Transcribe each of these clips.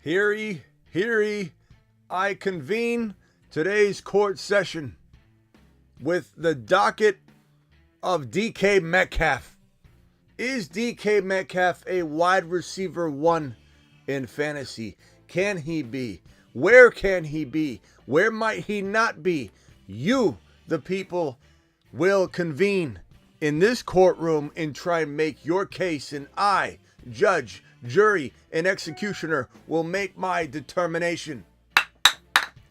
Hear ye, I convene today's court session with the docket of DK Metcalf. Is DK Metcalf a wide receiver one in fantasy? Can he be? Where can he be? Where might he not be? You, the people, will convene in this courtroom and try and make your case, and I, judge, jury, and executioner, will make my determination.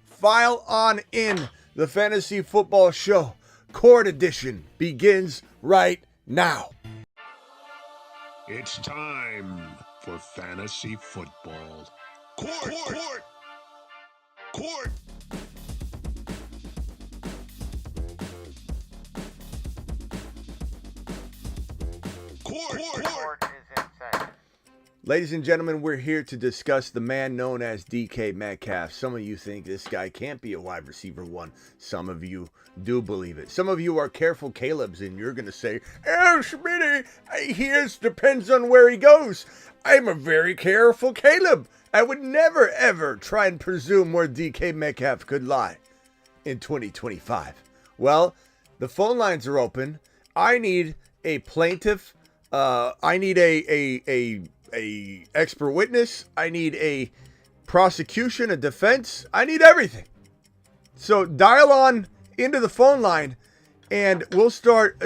File on in. The Fantasy Football Show Court Edition begins right now. It's time for fantasy football. Court. Court is in session. Ladies and gentlemen, we're here to discuss the man known as DK Metcalf. Some of you think this guy can't be a wide receiver one. Some of you do believe it. Some of you are careful Caleb's, and you're going to say, "Oh, Smitty, depends on where he goes." I'm a very careful Caleb. I would never, ever try and presume where DK Metcalf could lie in 2025. Well, the phone lines are open. I need a plaintiff. I need a expert witness. I need a prosecution, a defense. I need everything. So dial on into the phone line and we'll start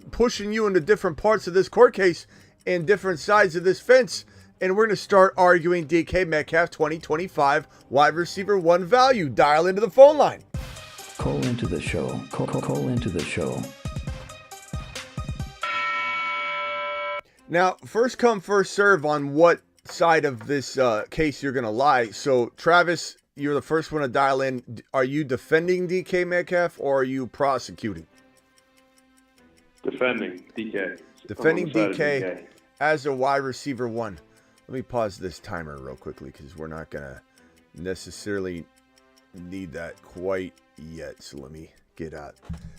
pushing you into different parts of this court case and different sides of this fence. And we're going to start arguing DK Metcalf 2025 wide receiver one value. Dial into the phone line. Call into the show. Call into the show. Now, first come, first serve on what side of this case you're going to lie. So, Travis, you're the first one to dial in. Are you defending DK Metcalf or are you prosecuting? Defending DK. Defending DK as a wide receiver one. Let me pause this timer real quickly because we're not going to necessarily need that quite yet. So, let me get out.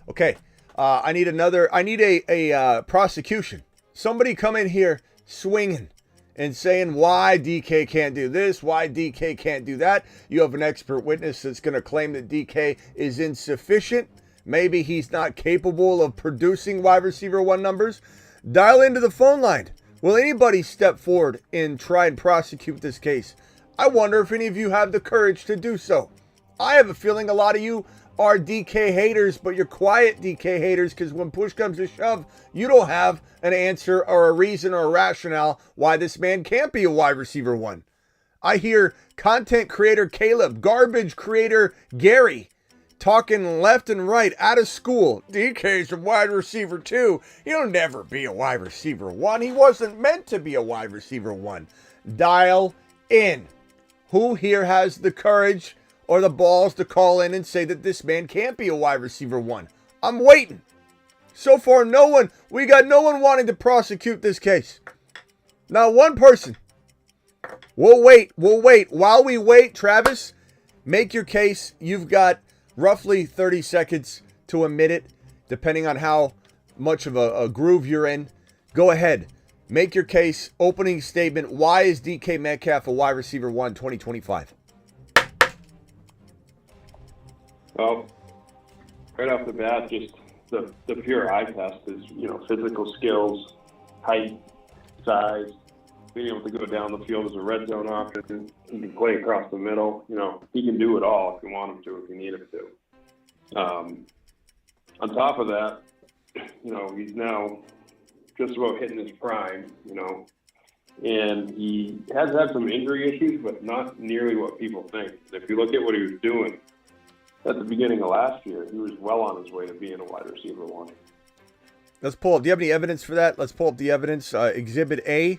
Okay. I need a prosecution. Somebody come in here swinging and saying why DK can't do this, why DK can't do that. You have an expert witness that's going to claim that DK is insufficient. Maybe he's not capable of producing wide receiver one numbers. Dial into the phone line. Will anybody step forward and try and prosecute this case? I wonder if any of you have the courage to do so. I have a feeling a lot of you are DK haters, but you're quiet DK haters because when push comes to shove, you don't have an answer or a reason or a rationale why this man can't be a wide receiver one. I hear content creator Caleb, garbage creator Gary talking left and right out of school. DK's a wide receiver too. He'll never be a wide receiver one. He wasn't meant to be a wide receiver one. Dial in. Who here has the courage or the balls to call in and say that this man can't be a wide receiver one? I'm waiting. So far, no one. We got no one wanting to prosecute this case. Not one person. We'll wait. While we wait, Travis, make your case. You've got roughly 30 seconds to admit it, depending on how much of a groove you're in. Go ahead. Make your case. Opening statement. Why is DK Metcalf a wide receiver one 2025? Well, right off the bat, just the pure eye test is, physical skills, height, size, being able to go down the field as a red zone option. He can play across the middle. He can do it all if you want him to, if you need him to. On top of that, he's now just about hitting his prime, and he has had some injury issues, but not nearly what people think. If you look at what he was doing at the beginning of last year, he was well on his way to being a wide receiver one. Let's pull up. Do you have any evidence for that? Let's pull up the evidence. Exhibit A,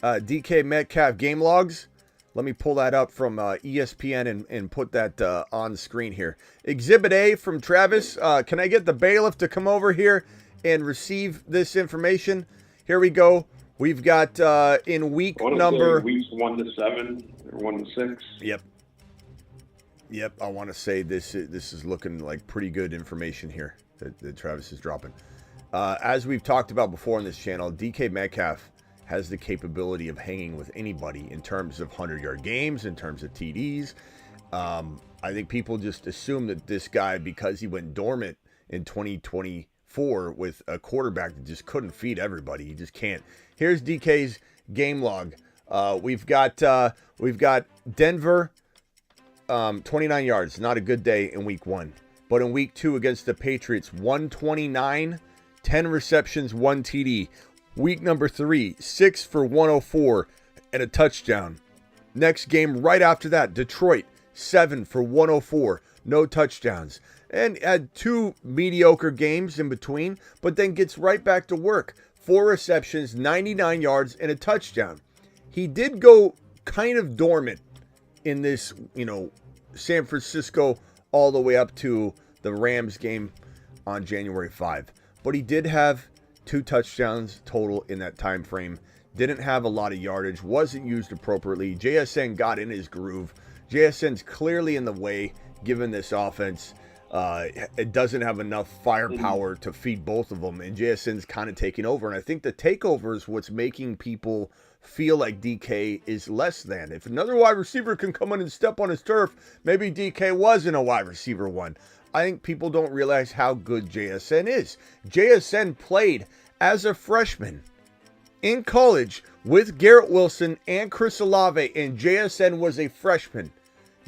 DK Metcalf game logs. Let me pull that up from ESPN and put that on screen here. Exhibit A from Travis. Can I get the bailiff to come over here and receive this information? Here we go. We've got in week number... weeks 1 to 7 or 1 to 6. Yep, I want to say this is looking like pretty good information here that Travis is dropping. As we've talked about before on this channel, DK Metcalf has the capability of hanging with anybody in terms of 100-yard games, in terms of TDs. I think people just assume that this guy, because he went dormant in 2024 with a quarterback that just couldn't feed everybody, he just can't. Here's DK's game log. We've got Denver, 29 yards. Not a good day in week 1. But in week 2 against the Patriots, 129, 10 receptions, 1 TD. Week number 3, 6 for 104 and a touchdown. Next game right after that, Detroit, 7 for 104, no touchdowns. And had 2 mediocre games in between, but then gets right back to work. 4 receptions, 99 yards, and a touchdown. He did go kind of dormant in this, San Francisco all the way up to the Rams game on January 5. But he did have 2 touchdowns total in that time frame. Didn't have a lot of yardage, wasn't used appropriately. JSN got in his groove. JSN's clearly in the way, given this offense. It doesn't have enough firepower to feed both of them, and JSN's kind of taking over. And I think the takeover is what's making people feel like DK is less than. If another wide receiver can come in and step on his turf, maybe DK wasn't a wide receiver 1. I think people don't realize how good JSN is. JSN played as a freshman in college with Garrett Wilson and Chris Olave, and JSN was a freshman.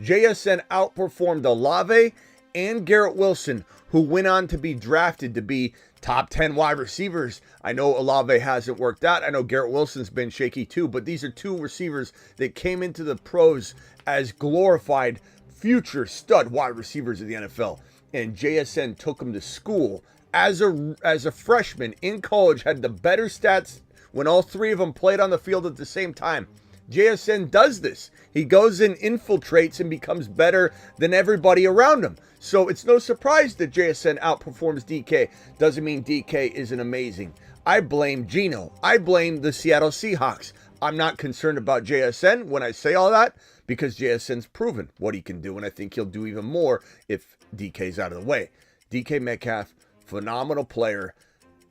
JSN outperformed Olave and Garrett Wilson, who went on to be drafted to be top 10 wide receivers. I know Olave hasn't worked out. I know Garrett Wilson's been shaky too, but these are 2 receivers that came into the pros as glorified future stud wide receivers of the NFL. And JSN took them to school as a freshman in college, had the better stats when all 3 of them played on the field at the same time. JSN does this. He goes and infiltrates and becomes better than everybody around him. So it's no surprise that JSN outperforms DK. Doesn't mean DK isn't amazing. I blame Geno. I blame the Seattle Seahawks. I'm not concerned about JSN when I say all that, because JSN's proven what he can do, and I think he'll do even more if DK's out of the way. DK Metcalf, phenomenal player.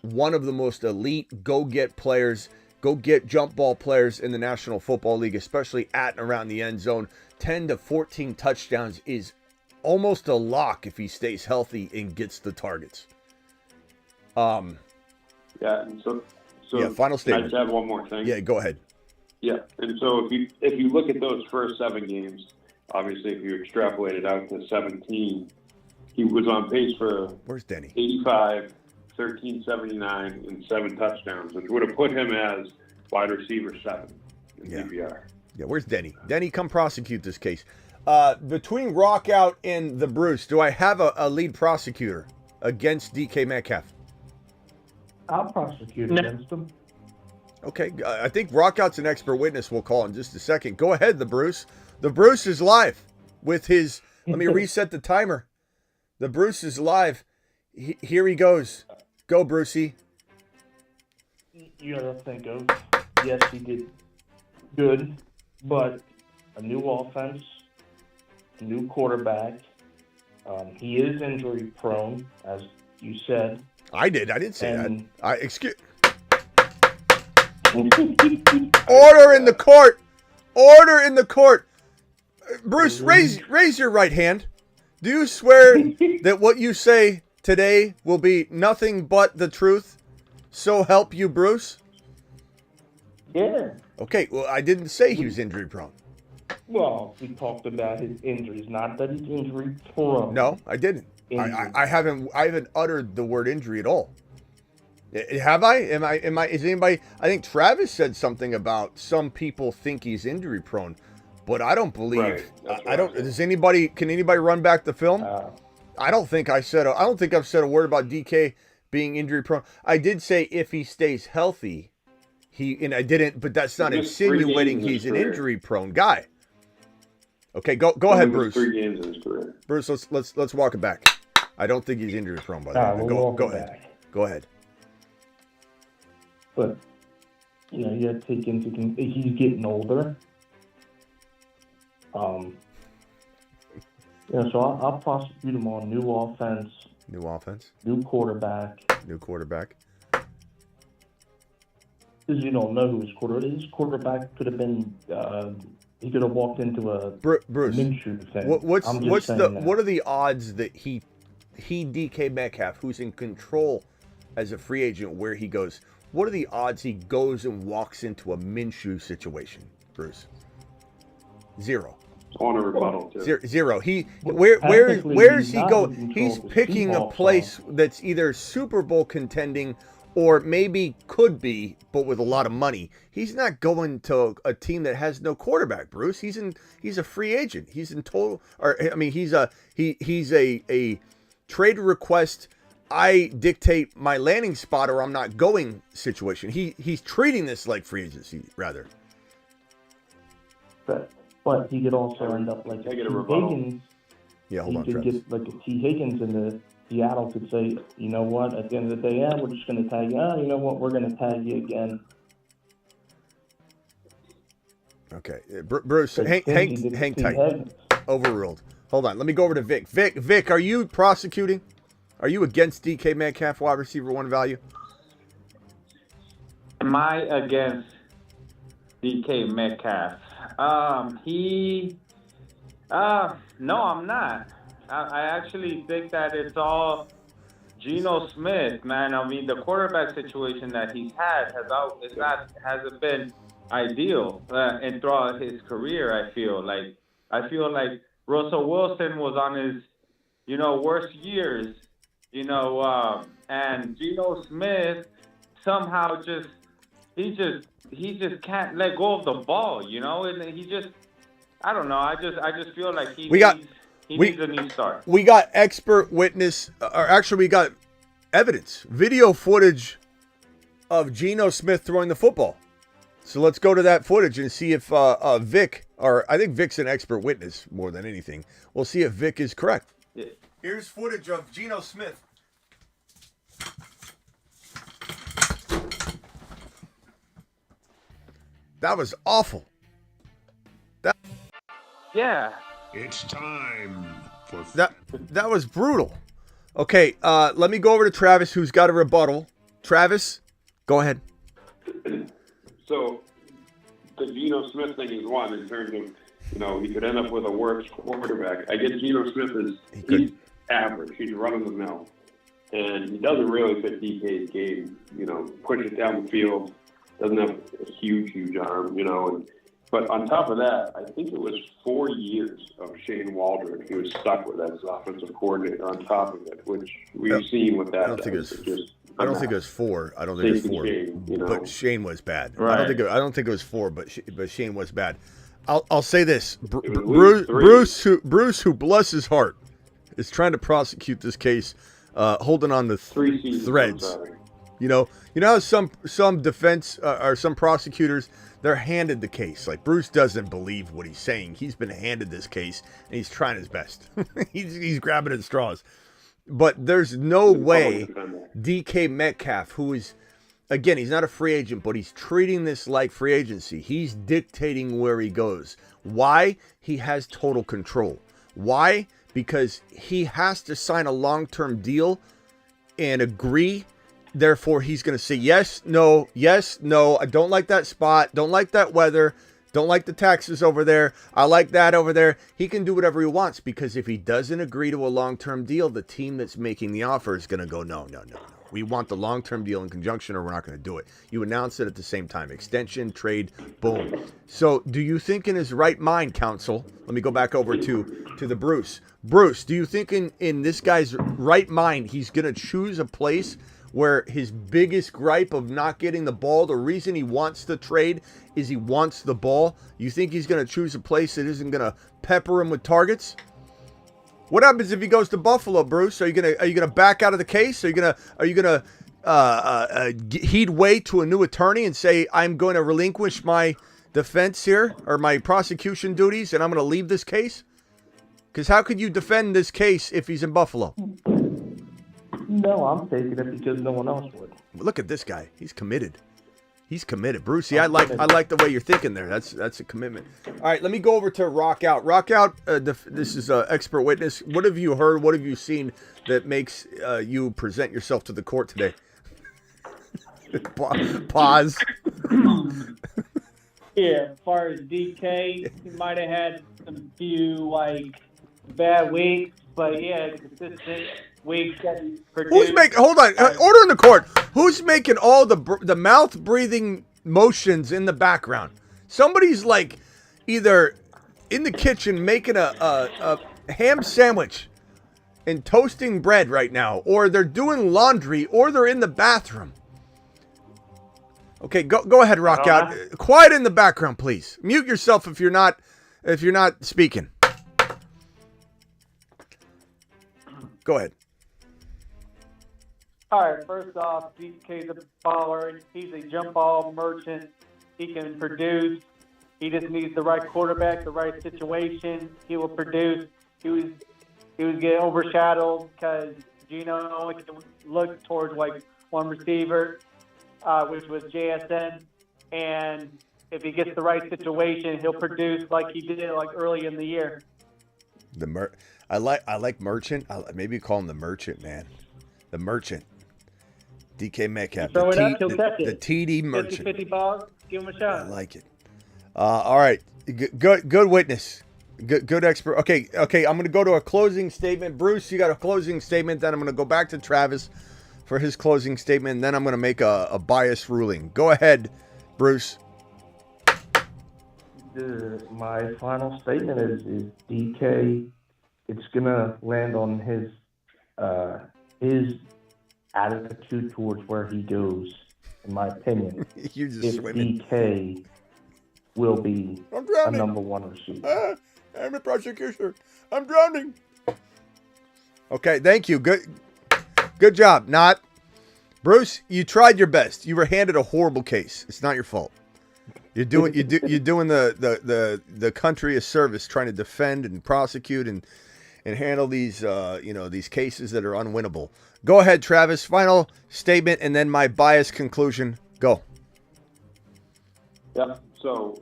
One of the most elite go-get players, go-get jump ball players in the National Football League, especially at and around the end zone. 10 to 14 touchdowns is almost a lock if he stays healthy and gets the targets. Yeah, and so final statement. I just have one more thing. Yeah, go ahead. Yeah, and so if you look at those first 7 games, obviously if you extrapolate it out to 17, he was on pace for Where's Denny? 85, 1379, and 7 touchdowns, which would have put him as wide receiver 7 in PPR. Yeah, where's Denny? Denny, come prosecute this case. Between Rockout and the Bruce, do I have a lead prosecutor against DK Metcalf? I'll prosecute against him. Okay, I think Rockout's an expert witness. We'll call in just a second. Go ahead, the Bruce. The Bruce is live with his. Let me reset the timer. The Bruce is live. Here he goes. Go, Brucey. You gotta think of, yes, he did good, but a new offense, a new quarterback. He is injury prone, as you said. I didn't say that. Excuse. Order in the court. Order in the court. Bruce, raise your right hand. Do you swear that what you say today will be nothing but the truth? So help you, Bruce? Yeah. Okay, well, I didn't say he was injury prone. Well, we talked about his injuries, not that he's injury prone. No, I didn't. I haven't uttered the word injury at all. Have I? Is anybody? I think Travis said something about some people think he's injury prone, but I don't believe. Right. I don't. Does anybody? Can anybody run back the film? I don't think I said. I don't think I've said a word about DK being injury prone. I did say if he stays healthy, and I didn't. But that's not insinuating he's an injury prone guy. Okay, go ahead, Bruce. 3 games in his career. Bruce, let's walk it back. I don't think he's injury prone, by the way. Go ahead. Go ahead. But, you have to take into consideration he's getting older. So I'll prosecute him on new offense. New offense. New quarterback. New quarterback. because you don't know who his quarterback is. His quarterback could have been. He could have walked into a Bruce, Minshew thing. What are the odds that he DK Metcalf, who's in control as a free agent, where he goes? What are the odds he goes and walks into a Minshew situation, Bruce? 0. On a rebuttal too. Zero. Where is he going? He's picking a place that's either Super Bowl contending or maybe could be, but with a lot of money. He's not going to a team that has no quarterback, Bruce. He's a free agent. He's in total, he's a trade request. I dictate my landing spot or I'm not going situation. He's treating this like free agency rather. But he could also end up like Take it a T. rebuttal. Higgins. Yeah, hold on, He could Travis. get like a T. Higgins, and the Seattle could say, you know what? At the end of the day, we're just going to tag you. You know what? We're going to tag you again. Okay, Bruce, hang tight. Higgins. Overruled. Hold on, let me go over to Vic. Vic, are you prosecuting? Are you against DK Metcalf, wide receiver 1 value? Am I against DK Metcalf? No, I'm not. I actually think that it's all Geno Smith, man. I mean, the quarterback situation that he's had hasn't been ideal and throughout his career. I feel like Russell Wilson was on his, worst years, and Geno Smith somehow he just can't let go of the ball, and he just, I don't know. I just feel like he needs a new start. We got expert witness, or actually we got evidence, video footage of Geno Smith throwing the football. So let's go to that footage and see if Vic, or I think Vic's an expert witness more than anything. We'll see if Vic is correct. Yeah. Here's footage of Geno Smith. That was awful. Yeah. It's time for That was brutal. Okay, let me go over to Travis, who's got a rebuttal. Travis, go ahead. So the Geno Smith thing is one in terms of, he could end up with a worse quarterback. I guess Geno Smith he's average. He's running the mill. And he doesn't really fit DK's game. Push it down the field. Doesn't have a huge arm, but on top of that, I think it was 4 years of Shane Waldron he was stuck with as offensive coordinator on top of it, which we've seen with that. I don't think it was 4. I don't think it was 4. Shane, But Shane was bad. Right. I don't think it was 4, but Shane was bad. I'll say this: was Bruce, who bless his heart, is trying to prosecute this case, holding on the 3 seasons. threads. You know how some defense or some prosecutors, they're handed the case. Like Bruce doesn't believe what he's saying. He's been handed this case and he's trying his best. he's grabbing at straws. But there's no way DK Metcalf, who is, again, he's not a free agent, but he's treating this like free agency. He's dictating where he goes. Why? He has total control. Why? Because he has to sign a long-term deal and agree. Therefore, he's going to say yes, no, I don't like that spot, don't like that weather, don't like the taxes over there, I like that over there. He can do whatever he wants, because if he doesn't agree to a long-term deal, the team that's making the offer is going to go, no. We want the long-term deal in conjunction, or we're not going to do it. You announce it at the same time. Extension, trade, boom. So do you think in his right mind, counsel, let me go back over to the Bruce. Bruce, do you think in this guy's right mind, he's going to choose a place where his biggest gripe of not getting the ball, the reason he wants to trade is he wants the ball? You think he's going to choose a place that isn't going to pepper him with targets? What happens if he goes to Buffalo, Bruce? Are you gonna back out of the case? Are you gonna heed way to a new attorney and say, I'm going to relinquish my defense here, or my prosecution duties, and I'm going to leave this case? Because how could you defend this case if he's in Buffalo? No, I'm taking it because no one else would. Look at this guy. He's committed. Brucey, I like the way you're thinking there. That's a commitment. All right, let me go over to Rock Out. Rock Out, this is an expert witness. What have you heard? What have you seen that makes you present yourself to the court today? Pause. Yeah, as far as DK, he might have had some few like bad weeks, but yeah, consistent weeks that he produced. Who's making? Hold on, order in the court. Who's making all the mouth breathing motions in the background? Somebody's like either in the kitchen making a ham sandwich and toasting bread right now, or they're doing laundry, or they're in the bathroom. Okay, go ahead, rock out. Quiet in the background, please. Mute yourself if you're not speaking. Go ahead. All right, first off, DK's a baller. He's a jump ball merchant. He can produce. He just needs the right quarterback, the right situation. He will produce. He was getting overshadowed because Gino only could look towards like one receiver, which was JSN. And if he gets the right situation, he'll produce like he did like early in the year. I like Merchant. Maybe call him the Merchant, man. The Merchant. DK Metcalf. Throw it up, he'll catch The it. TD Merchant. 50 balls, give him a shot. I like it. All right. Good witness. Good expert. Okay. I'm going to go to a closing statement. Bruce, you got a closing statement. Then I'm going to go back to Travis for his closing statement. And then I'm going to make a bias ruling. Go ahead, Bruce. My final statement is DK. It's gonna land on his attitude towards where he goes. In my opinion, You're just if swimming. DK will be I'm a drowning. number one receiver. I'm a prosecution. I'm drowning. Okay, thank you. Good job. Not Bruce. You tried your best. You were handed a horrible case. It's not your fault. You're doing the country a service, trying to defend and prosecute and handle these these cases that are unwinnable. Go ahead, Travis. Final statement, and then my biased conclusion. Go. Yep. So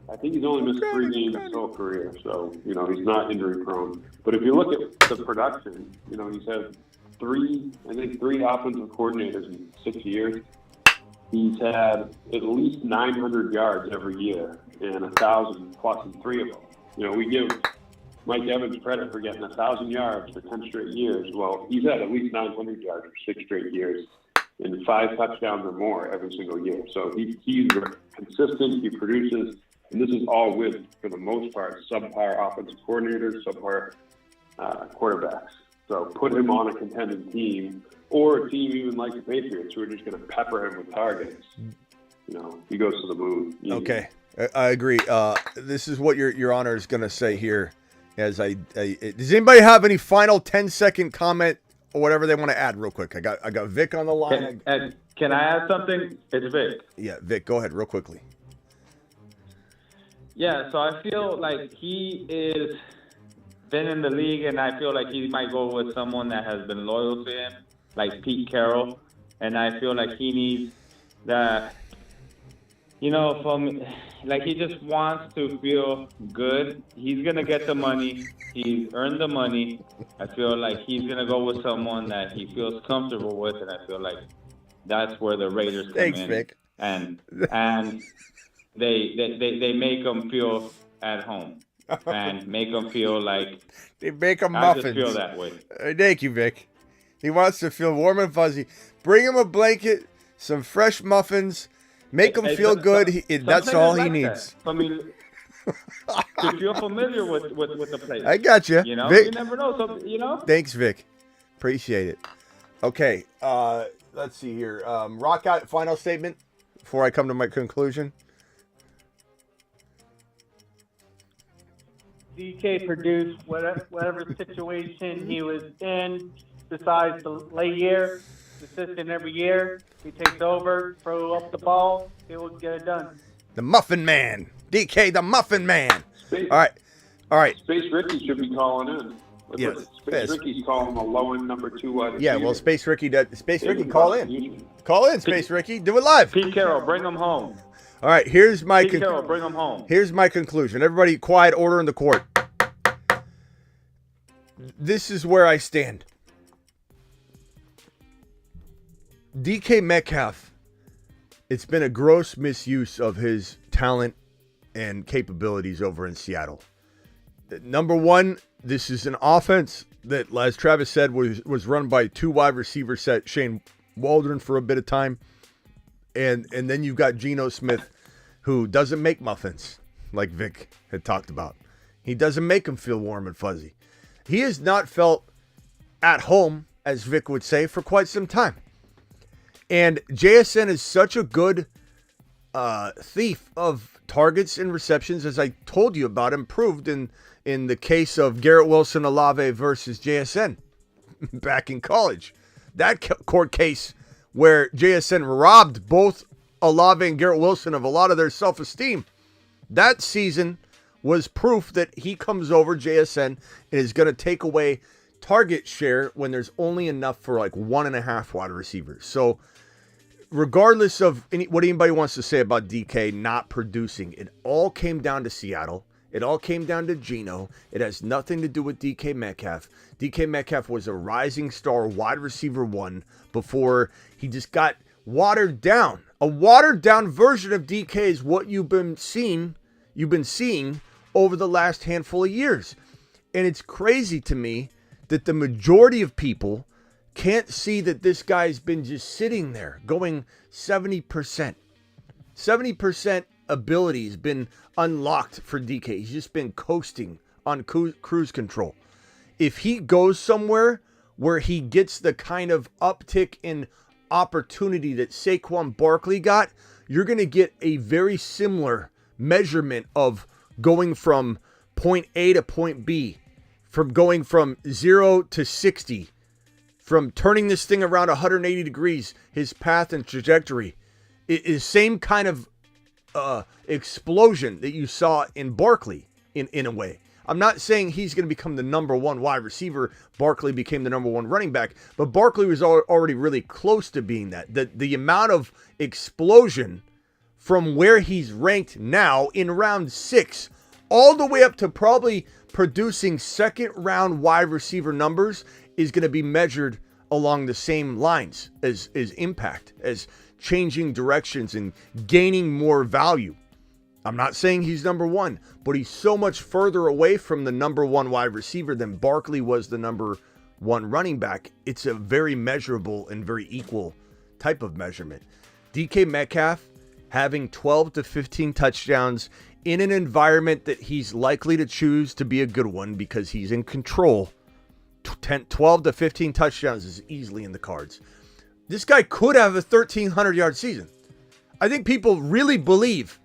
I think he's only missed 3 games his whole career, so he's not injury prone. But if you look at the production, he's had three offensive coordinators in 6 years. He's had at least 900 yards every year and 1,000 plus in 3 of them. We give Mike Evans credit for getting 1,000 yards for 10 straight years. Well, he's had at least 900 yards for 6 straight years and 5 touchdowns or more every single year. So he's consistent, he produces, and this is all with, for the most part, subpar offensive coordinators, subpar quarterbacks. So put him on a contending team, or a team even like the Patriots who are just going to pepper him with targets. He goes to the moon. Okay, I agree. This is what your honor is going to say here. Does anybody have any final 10-second comment or whatever they want to add real quick? I got Vic on the line. Can I add something? It's Vic. Yeah, Vic, go ahead real quickly. Yeah, so I feel like he is been in the league, and I feel like he might go with someone that has been loyal to him, like Pete Carroll. And I feel like he needs that, he just wants to feel good. He's going to get the money. He's earned the money. I feel like he's going to go with someone that he feels comfortable with, and I feel like that's where the Raiders come Thanks, in. Vic. And they make him feel at home and make him feel like they make him I muffins. just feel that way. Thank you, Vic. He wants to feel warm and fuzzy. Bring him a blanket, some fresh muffins, make him feel good. That's all he needs. I mean, to feel familiar with the place. I got you. Vic, you never know. So, Thanks, Vic. Appreciate it. Okay, let's see here. Rock out final statement before I come to my conclusion. DK produced whatever situation he was in, besides the late year, consistent every year. He takes over, throw up the ball, he will get it done. The Muffin Man. DK, the Muffin Man. All right. Space Ricky should be calling in. Yeah, Space Ricky's calling a low-end number 2 wide receiver. Yeah, well, Space Ricky, call in. Call in, Space Ricky. Do it live. Pete Carroll, bring him home. All right, here's my Pete Carroll, bring him home. Here's my conclusion. Everybody quiet, order in the court. This is where I stand. DK Metcalf it's been a gross misuse of his talent and capabilities over in Seattle. Number one, this is an offense that, as Travis said, was run by 2 wide receiver set, Shane Waldron for a bit of time. And then you've got Geno Smith, who doesn't make muffins, like Vic had talked about. He doesn't make them feel warm and fuzzy. He has not felt at home, as Vic would say, for quite some time. And JSN is such a good thief of targets and receptions, as I told you about, improved in the case of Garrett Wilson Olave versus JSN back in college. That court case where JSN robbed both Olave and Garrett Wilson of a lot of their self-esteem. That season was proof that he comes over JSN and is going to take away target share when there's only enough for like 1.5 wide receivers. So regardless of what anybody wants to say about DK not producing, it all came down to Seattle. It all came down to Geno. It has nothing to do with DK Metcalf. DK Metcalf was a rising star wide receiver 1 before he just got watered down. A watered down version of DK is what you've been seeing over the last handful of years. And it's crazy to me that the majority of people can't see that this guy's been just sitting there going 70%. 70% ability has been unlocked for DK. He's just been coasting on cruise control. If he goes somewhere where he gets the kind of uptick in opportunity that Saquon Barkley got, you're going to get a very similar measurement of going from point A to point B, from going from 0 to 60, from turning this thing around 180 degrees, his path and trajectory. It is same kind of explosion that you saw in Barkley in a way. I'm not saying he's going to become the number 1 wide receiver. Barkley became the number 1 running back, but Barkley was already really close to being that. The amount of explosion from where he's ranked now in round 6 all the way up to probably producing 2nd round wide receiver numbers is going to be measured along the same lines as impact, as changing directions and gaining more value. I'm not saying he's number 1, but he's so much further away from the number 1 wide receiver than Barkley was the number 1 running back. It's a very measurable and very equal type of measurement. DK Metcalf having 12 to 15 touchdowns in an environment that he's likely to choose to be a good one because he's in control. 12 to 15 touchdowns is easily in the cards. This guy could have a 1,300-yard season. I think people really believe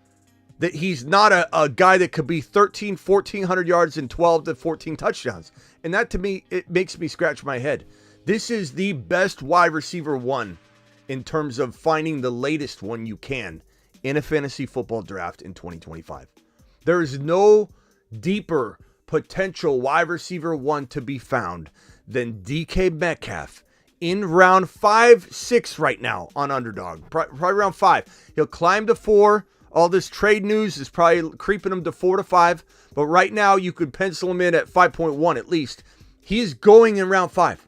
that he's not a guy that could be 1,400 yards and 12 to 14 touchdowns. And that, to me, it makes me scratch my head. This is the best wide receiver 1 in terms of finding the latest one you can in a fantasy football draft in 2025. There is no deeper potential wide receiver 1 to be found than DK Metcalf in round 5, 6 right now on Underdog. Probably round 5. He'll climb to 4. All this trade news is probably creeping him to 4 to 5. But right now you could pencil him in at 5.1 at least. He is going in round 5.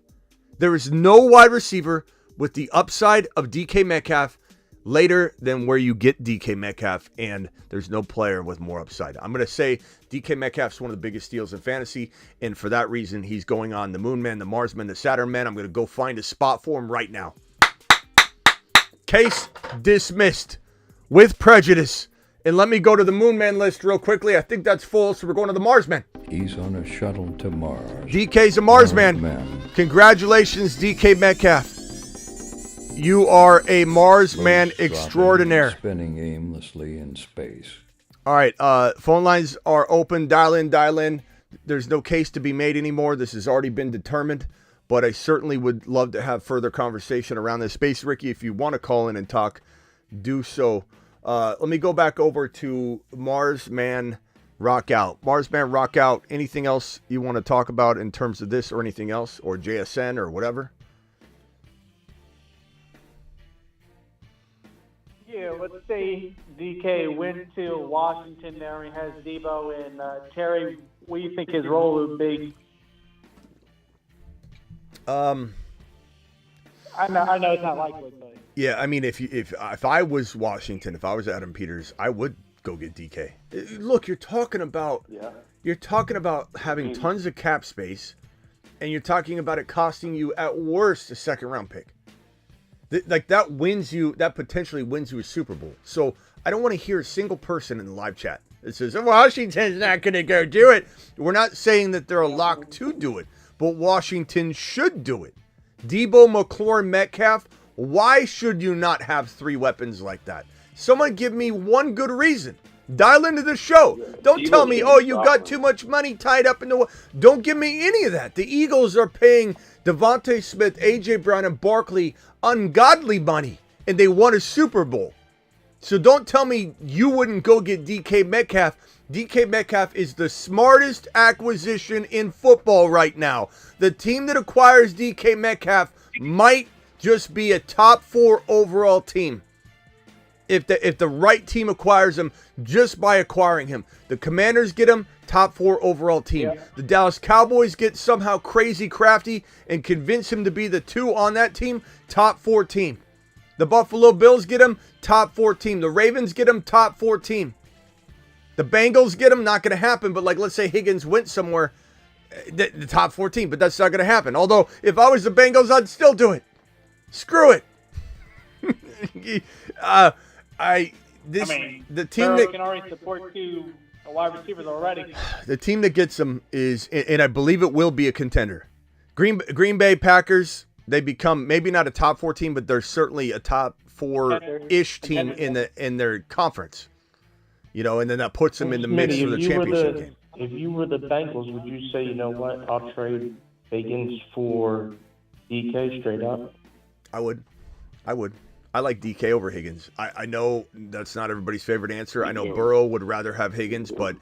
There is no wide receiver with the upside of DK Metcalf later than where you get DK Metcalf, and there's no player with more upside. I'm going to say DK Metcalf's one of the biggest steals in fantasy, and for that reason, he's going on the Moon Man, the Mars Man, the Saturn Man. I'm going to go find a spot for him right now. Case dismissed with prejudice. And let me go to the Moon Man list real quickly. I think that's full, so we're going to the Mars Man. He's on a shuttle to Mars. DK's a Mars Man. Congratulations, DK Metcalf. You are a Mars Man extraordinaire. Spinning aimlessly in space. All right, phone lines are open. Dial in, dial in. There's no case to be made anymore. This has already been determined, but I certainly would love to have further conversation around this space. Ricky, if you want to call in and talk, do so. Let me go back over to Mars Man Rock Out. Mars Man Rock Out. Anything else you want to talk about in terms of this or anything else, or JSN or whatever? Yeah, let's say DK went to Washington there. He has Debo and Terry. What do you think his role would be? I know it's not likely, but Yeah, I mean, if I was Washington, if I was Adam Peters, I would go get DK. Look, you're talking about having tons of cap space, and you're talking about it costing you at worst a second round pick. That potentially wins you a Super Bowl. So I don't want to hear a single person in the live chat that says, Washington's not going to go do it. We're not saying that they're a lock to do it, but Washington should do it. Debo, McLaurin, Metcalf, why should you not have 3 weapons like that? Someone give me one good reason. Dial into the show. Don't tell me, you got too much money tied up in the... Don't give me any of that. The Eagles are paying Devontae Smith, A.J. Brown, and Barkley ungodly money, and they won a Super Bowl. So don't tell me you wouldn't go get DK Metcalf. DK Metcalf is the smartest acquisition in football right now. The team that acquires DK Metcalf might just be a top 4 overall team. If the right team acquires him just by acquiring him. The Commanders get him, top 4 overall team. Yeah. The Dallas Cowboys get somehow crazy crafty and convince him to be the 2 on that team, top 4 team. The Buffalo Bills get him, top 4 team. The Ravens get him, top 4 team. The Bengals get him, not going to happen, but let's say Higgins went somewhere, the top 4 team, but that's not going to happen. Although, if I was the Bengals, I'd still do it. Screw it. The team that can already support 2 wide receivers already. The team that gets them is, and I believe it will be a contender. Green Bay Packers. They become maybe not a top 4 team, but they're certainly a top 4-ish team in their conference. And then that puts them in the mix for the championship game. If you were the Bengals, would you say, you know what, I'll trade Higgins for DK straight up? I would. I like DK over Higgins. I know that's not everybody's favorite answer. I know Burrow would rather have Higgins, but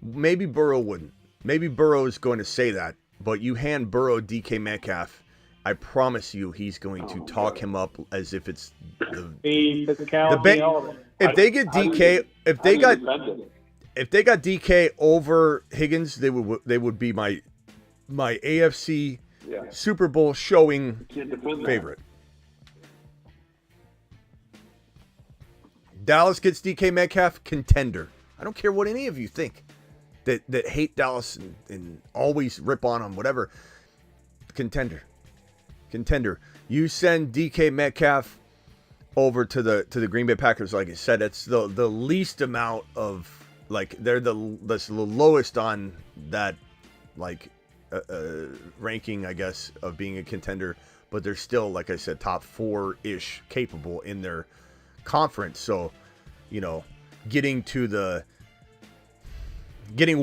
maybe Burrow wouldn't. Maybe Burrow is going to say that, but you hand Burrow DK Metcalf, I promise you he's going to talk him up as if it's the if they get DK, if they got DK over Higgins, they would be my AFC Super Bowl showing favorite. Dallas gets DK Metcalf, contender. I don't care what any of you think that hate Dallas and always rip on them, whatever. Contender. You send DK Metcalf over to the Green Bay Packers, like I said, it's the least amount of, they're the lowest on that, ranking, I guess, of being a contender, but they're still, like I said, top 4-ish capable in their conference. So, getting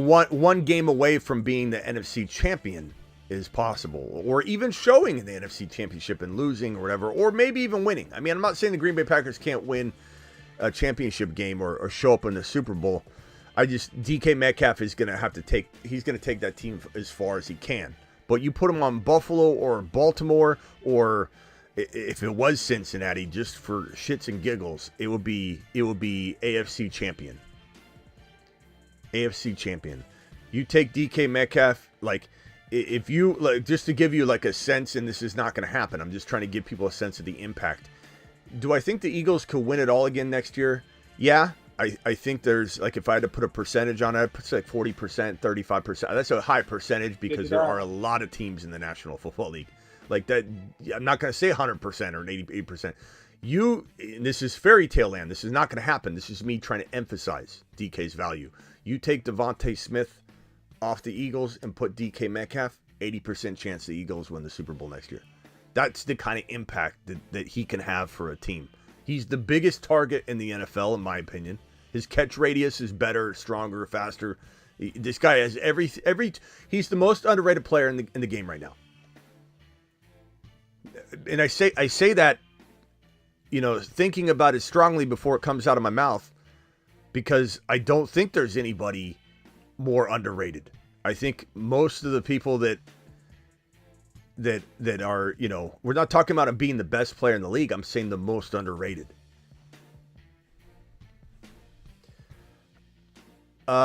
one game away from being the NFC champion is possible, or even showing in the NFC championship and losing or whatever, or maybe even winning. I mean, I'm not saying the Green Bay Packers can't win a championship game or show up in the Super Bowl. DK Metcalf is going to take that team as far as he can. But you put him on Buffalo or Baltimore, or if it was Cincinnati, just for shits and giggles, it would be AFC champion. AFC champion. You take DK Metcalf, if you, just to give you a sense, and this is not going to happen, I'm just trying to give people a sense of the impact. Do I think the Eagles could win it all again next year? Yeah. I think there's, if I had to put a percentage on it, I'd put 40%, 35%. That's a high percentage because there are a lot of teams in the National Football League. That, I'm not going to say 100% or 88%. This is fairy tale land. This is not going to happen. This is me trying to emphasize DK's value. You take Devontae Smith off the Eagles and put DK Metcalf, 80% chance the Eagles win the Super Bowl next year. That's the kind of impact that he can have for a team. He's the biggest target in the NFL, in my opinion. His catch radius is better, stronger, faster. This guy has he's the most underrated player in the game right now. And I say that, thinking about it strongly before it comes out of my mouth, because I don't think there's anybody more underrated. I think most of the people that are, we're not talking about him being the best player in the league. I'm saying the most underrated. If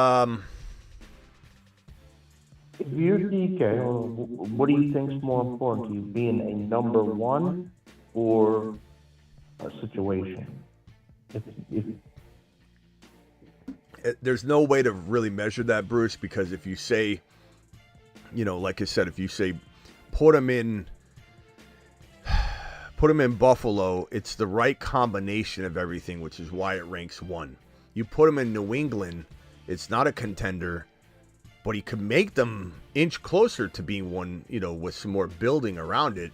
you're DK, what do you think is more important to you, being a number 1 or a situation. If There's no way to really measure that, Bruce, because if you say, like I said, if you say put him in Buffalo, it's the right combination of everything, which is why it ranks 1. You put him in New England, it's not a contender, but he could make them inch closer to being one, with some more building around it.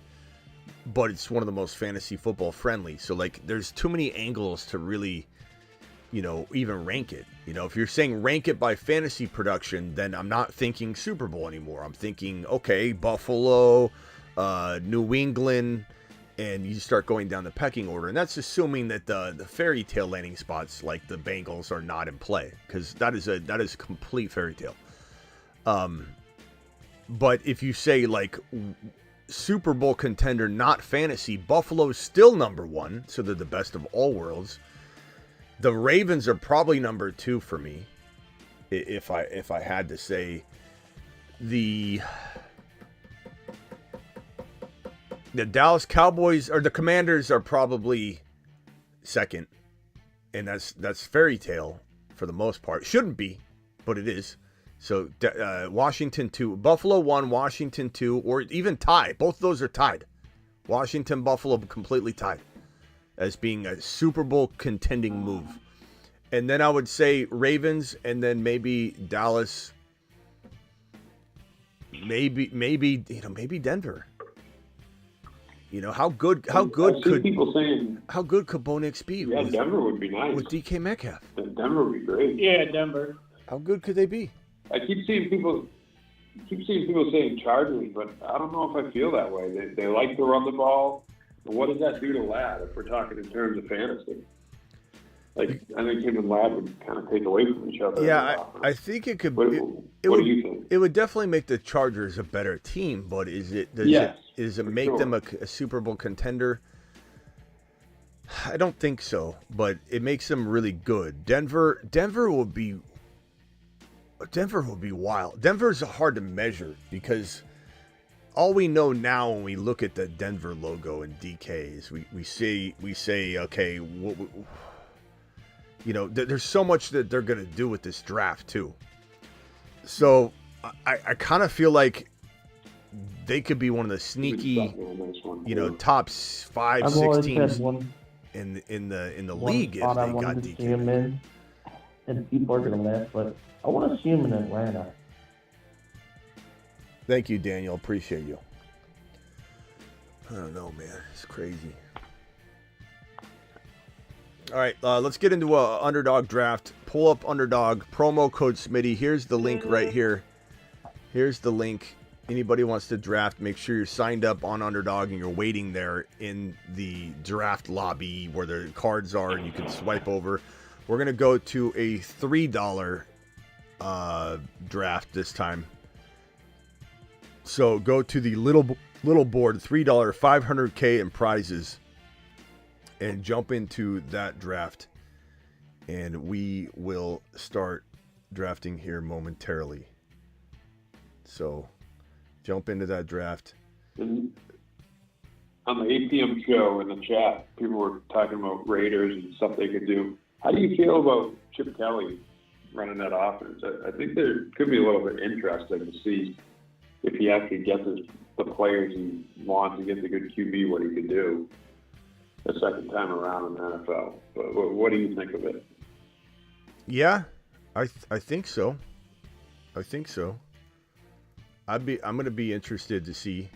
But it's one of the most fantasy football friendly. So, there's too many angles to really, even rank it. If you're saying rank it by fantasy production, then I'm not thinking Super Bowl anymore. I'm thinking, okay, Buffalo, New England, and you start going down the pecking order. And that's assuming that the fairy tale landing spots like the Bengals are not in play, because that is a complete fairy tale. But if you say Super Bowl contender, not fantasy, Buffalo's still number 1, so they're the best of all worlds. The Ravens are probably number 2 for me, if I had to say. The Dallas Cowboys or the Commanders are probably second, and that's fairy tale for the most part. Shouldn't be, but it is. So Washington 2, Buffalo 1, Washington 2, or even tie. Both of those are tied. Washington, Buffalo completely tied as being a Super Bowl contending move. And then I would say Ravens, and then maybe Dallas, maybe Denver. How good could Bo Nix be? Yeah, Denver would be nice with DK Metcalf. Denver would be great. Yeah, Denver. How good could they be? I keep seeing people saying Chargers, but I don't know if I feel that way. They like to run the ball. But what does that do to Ladd if we're talking in terms of fantasy? I think him and Ladd would kind of take away from each other. Yeah, I think it could. What do you think? It would definitely make the Chargers a better team, but does it make sure. them a Super Bowl contender? I don't think so, but it makes them really good. Denver would be wild. Denver's hard to measure because all we know now when we look at the Denver logo and DK is we say okay, there's so much that they're going to do with this draft too. So I kind of feel like they could be one of the sneaky, top 5, 6 teams in the league if they got DK. And people are going to laugh, but I want to see him in Atlanta. Thank you, Daniel. Appreciate you. I don't know, man. It's crazy. All right, let's get into a underdog draft. Pull up underdog, promo code Smitty. Here's the link right here. Here's the link. Anybody wants to draft, make sure you're signed up on underdog and you're waiting there in the draft lobby where the cards are and you can swipe over. We're going to go to a $3 draft this time. So go to the little board, $3, $500K in prizes, and jump into that draft. And we will start drafting here momentarily. So jump into that draft. On the 8 p.m. show in the chat, people were talking about Raiders and stuff they could do. How do you feel about Chip Kelly running that offense? I think there could be a little bit interesting to see if he actually gets the players he wants and gets a good QB, what he could do the second time around in the NFL. But what do you think of it? Yeah, I think so. I think so. I'm going to be interested to see.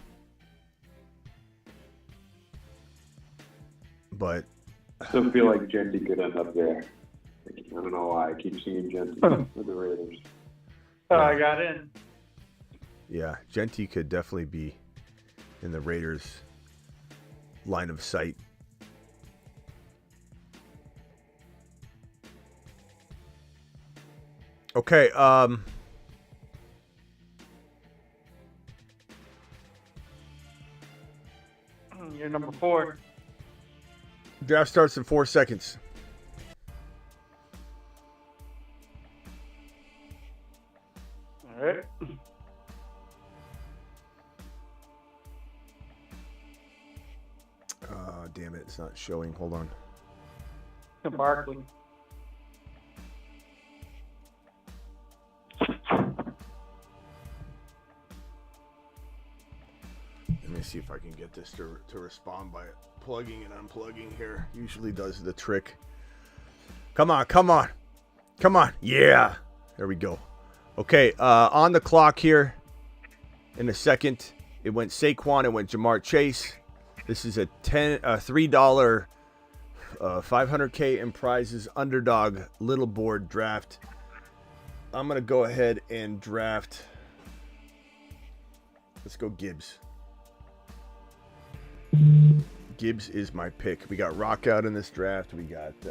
But I still feel like Genty could end up there. I don't know why. I keep seeing Genty with the Raiders. Oh, I got in. Yeah, Genty could definitely be in the Raiders' line of sight. Okay, You're number 4. Draft starts in 4 seconds. All right. damn it, it's not showing. Hold on. Barkley. Let me see if I can get this to respond by plugging and unplugging here. Usually does the trick. Come on, come on. Come on. Yeah. There we go. Okay, on the clock here in a second. It went Saquon, it went Jamar Chase. This is a $3 500K in prizes underdog little board draft. I'm going to go ahead and draft. Let's go Gibbs. Gibbs is my pick. We got Rock out in this draft. We got who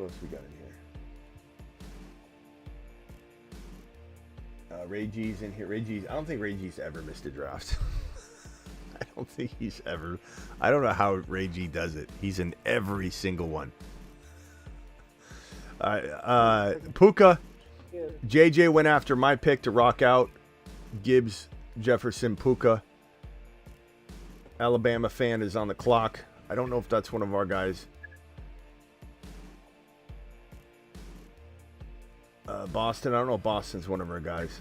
else we got in here? Ray G's in here. Ray G's. I don't think Ray G's ever missed a draft. I don't think he's ever. I don't know how Ray G does it. He's in every single one. Puka. JJ went after my pick to rock out. Gibbs, Jefferson, Puka. Alabama fan is on the clock. I don't know if that's one of our guys. Boston. I don't know if Boston's one of our guys.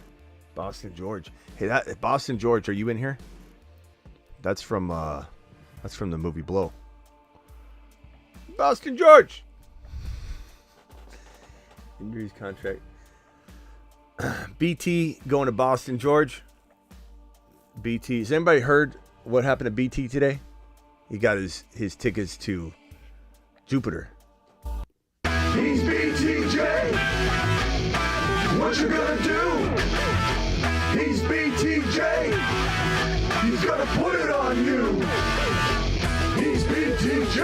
Boston George. Hey, Boston George, are you in here? That's from the movie Blow. Boston George. Injuries contract. BT going to Boston George. BT. Has anybody heard what happened to BT today? He got his tickets to Jupiter. He's BTJ. What you gonna do? He's BTJ. He's gonna put it on you. He's BTJ.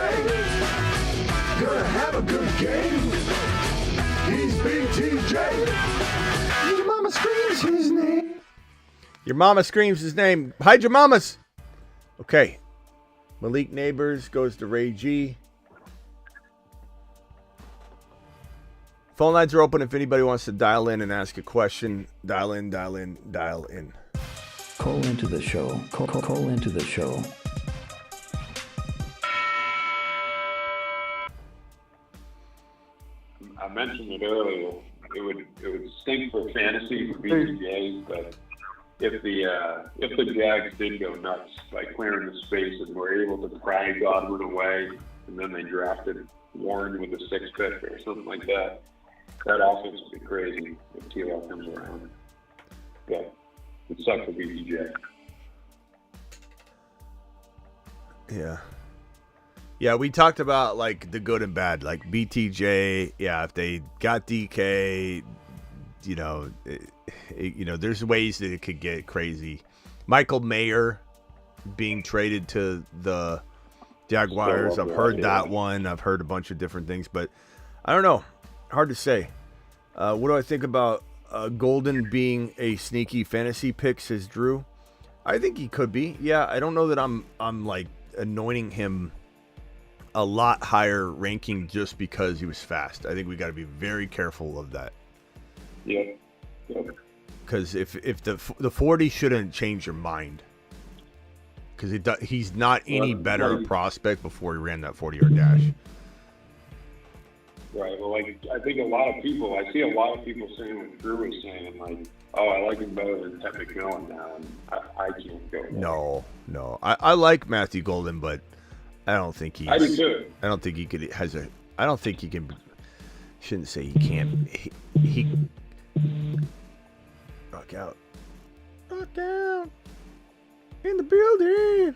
Gonna have a good game. He's BTJ. Your mama screams his name. Your mama screams his name. Hide your mamas. Okay. Malik Neighbors goes to Ray G. Phone lines are open if anybody wants to dial in and ask a question. Dial in, dial in, dial in. Call into the show. Call into the show. I mentioned it earlier. It would stink for fantasy for BTJ, but if the Jags did go nuts by clearing the space and were able to pry Godwin away, and then they drafted Warren with the 6th pick or something like that, that offense would be crazy if T.L. comes around. But it sucks for BTJ. Yeah. Yeah, we talked about like the good and bad, like BTJ. Yeah, if they got DK, there's ways that it could get crazy. Michael Mayer being traded to the Jaguars. I've heard that one. I've heard a bunch of different things, but I don't know. Hard to say. What do I think about Golden being a sneaky fantasy pick, says Drew? I think he could be. Yeah, I don't know that I'm like anointing him a lot higher ranking just because he was fast. I think we got to be very careful of that. Yeah. Because if the 40 shouldn't change your mind. Because he's not any better prospect before he ran that 40-yard dash. Right. Well, I think I see a lot of people saying what Drew was saying, like, oh, I like him better than Ted McMillan now, and I can't go there. No. I like Matthew Golden, but I don't think he's. I do too. I don't think he could. I don't think he can. Shouldn't say he can't. He rock out. Rock out in the building.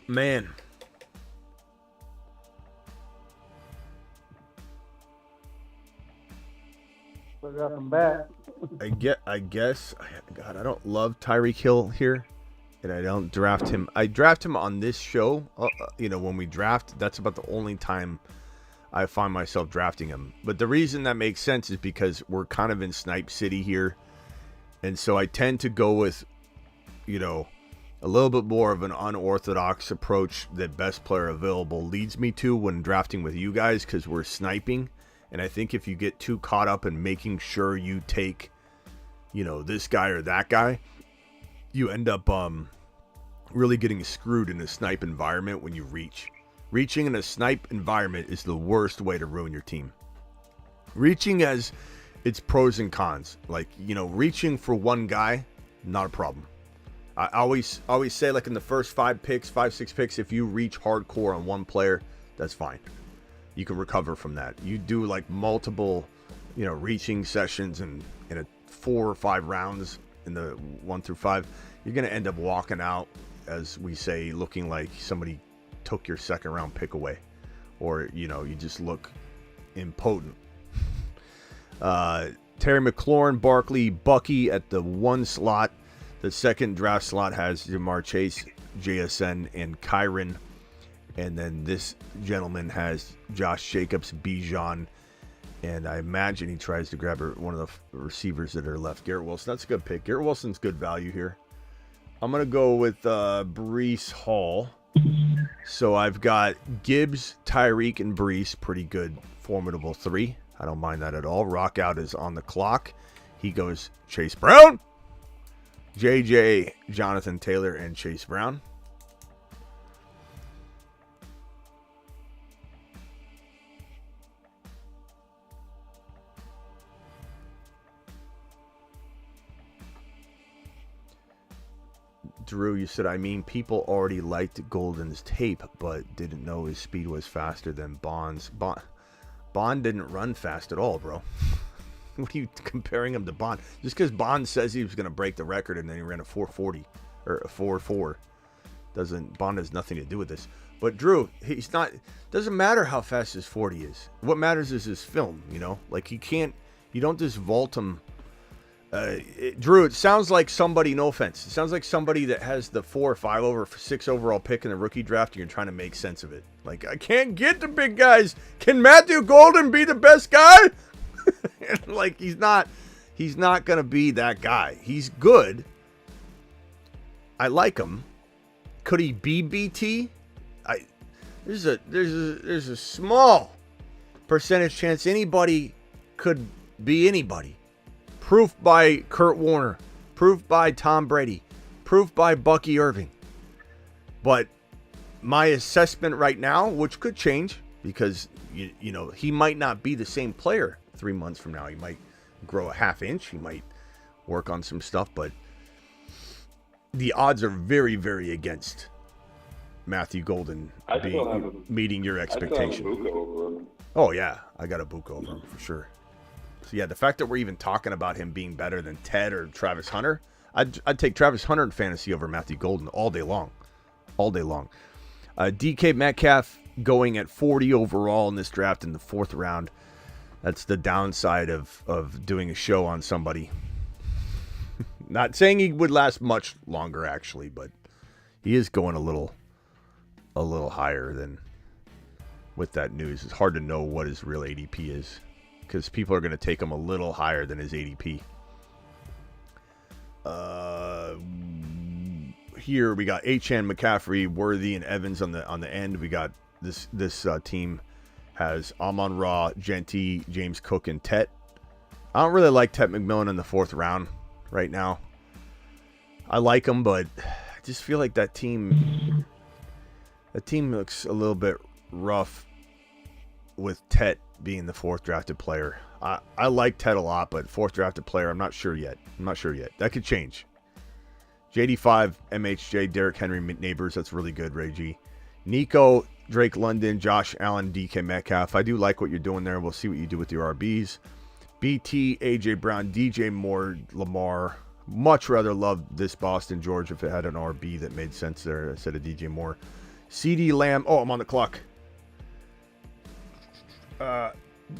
Man. Put it up and back. I guess. God, I don't love Tyreek Hill here, and I don't draft him. I draft him on this show. When we draft, that's about the only time I find myself drafting him. But the reason that makes sense is because we're kind of in Snipe City here, and so I tend to go with, a little bit more of an unorthodox approach that best player available leads me to when drafting with you guys, because we're sniping. And I think if you get too caught up in making sure you take this guy or that guy, you end up really getting screwed in a snipe environment when you reach. Reaching in a snipe environment is the worst way to ruin your team. Reaching has its pros and cons. Like, reaching for one guy, not a problem. I always say, like, in the first 5, 6 picks, if you reach hardcore on one player, that's fine. You can recover from that. You do like multiple, reaching sessions and in a 4 or 5 rounds in the 1 through 5, you're going to end up walking out, as we say, looking like somebody took your second round pick away, or, you just look impotent. Terry McLaurin, Barkley, Bucky at the 1 slot. The second draft slot has Jamar Chase, JSN, and Kyron. And then this gentleman has Josh Jacobs, Bijan, and I imagine he tries to grab one of the receivers that are left. Garrett Wilson, that's a good pick. Garrett Wilson's good value here. I'm going to go with Breece Hall. So I've got Gibbs, Tyreek, and Breece. Pretty good, formidable 3. I don't mind that at all. Rockout is on the clock. He goes Chase Brown, JJ, Jonathan Taylor, and Chase Brown. Drew, you said, people already liked Golden's tape, but didn't know his speed was faster than Bond's. Bond didn't run fast at all, bro. What are you comparing him to Bond? Just because Bond says he was going to break the record and then he ran a 4.40 or a 4.4, Bond has nothing to do with this. But Drew, he's not. Doesn't matter how fast his 40 is. What matters is his film. Like you don't just vault him. Drew, it sounds like somebody, no offense, it sounds like somebody that has the 4 or 5 over 6 overall pick in the rookie draft, and you're trying to make sense of it. Like, I can't get the big guys. Can Matthew Golden be the best guy? Like, he's not going to be that guy. He's good. I like him. Could he be BT? There's a small percentage chance anybody could be anybody. Proof by Kurt Warner. Proof by Tom Brady. Proof by Bucky Irving. But my assessment right now, which could change, because he might not be the same player 3 months from now. He might grow a half inch. He might work on some stuff, but the odds are very, very against Matthew Golden meeting your expectation. Oh yeah, I got a Buka over him for sure. So yeah, the fact that we're even talking about him being better than Ted or Travis Hunter, I'd take Travis Hunter in fantasy over Matthew Golden all day long. All day long. DK Metcalf going at 40 overall in this draft in the 4th round. That's the downside of doing a show on somebody. Not saying he would last much longer, actually, but he is going a little higher than with that news. It's hard to know what his real ADP is, because people are going to take him a little higher than his ADP. Here we got Achane, McCaffrey, Worthy, and Evans on the end. We got this team has Amon-Ra, Genty, James Cook, and Tet. I don't really like Tet McMillan in the 4th round right now. I like him, but I just feel like that team looks a little bit rough with Tet being the 4th drafted player. I like Ted a lot, but 4th drafted player, I'm not sure yet. That could change. JD5, MHJ, Derrick Henry, Neighbors, that's really good, Ray G. Nico, Drake London, Josh Allen, DK Metcalf. I do like what you're doing there. We'll see what you do with your RBs. BT, AJ Brown, DJ Moore, Lamar. Much rather love this Boston George if it had an RB that made sense there instead of DJ Moore. CD Lamb. Oh, I'm on the clock. Do I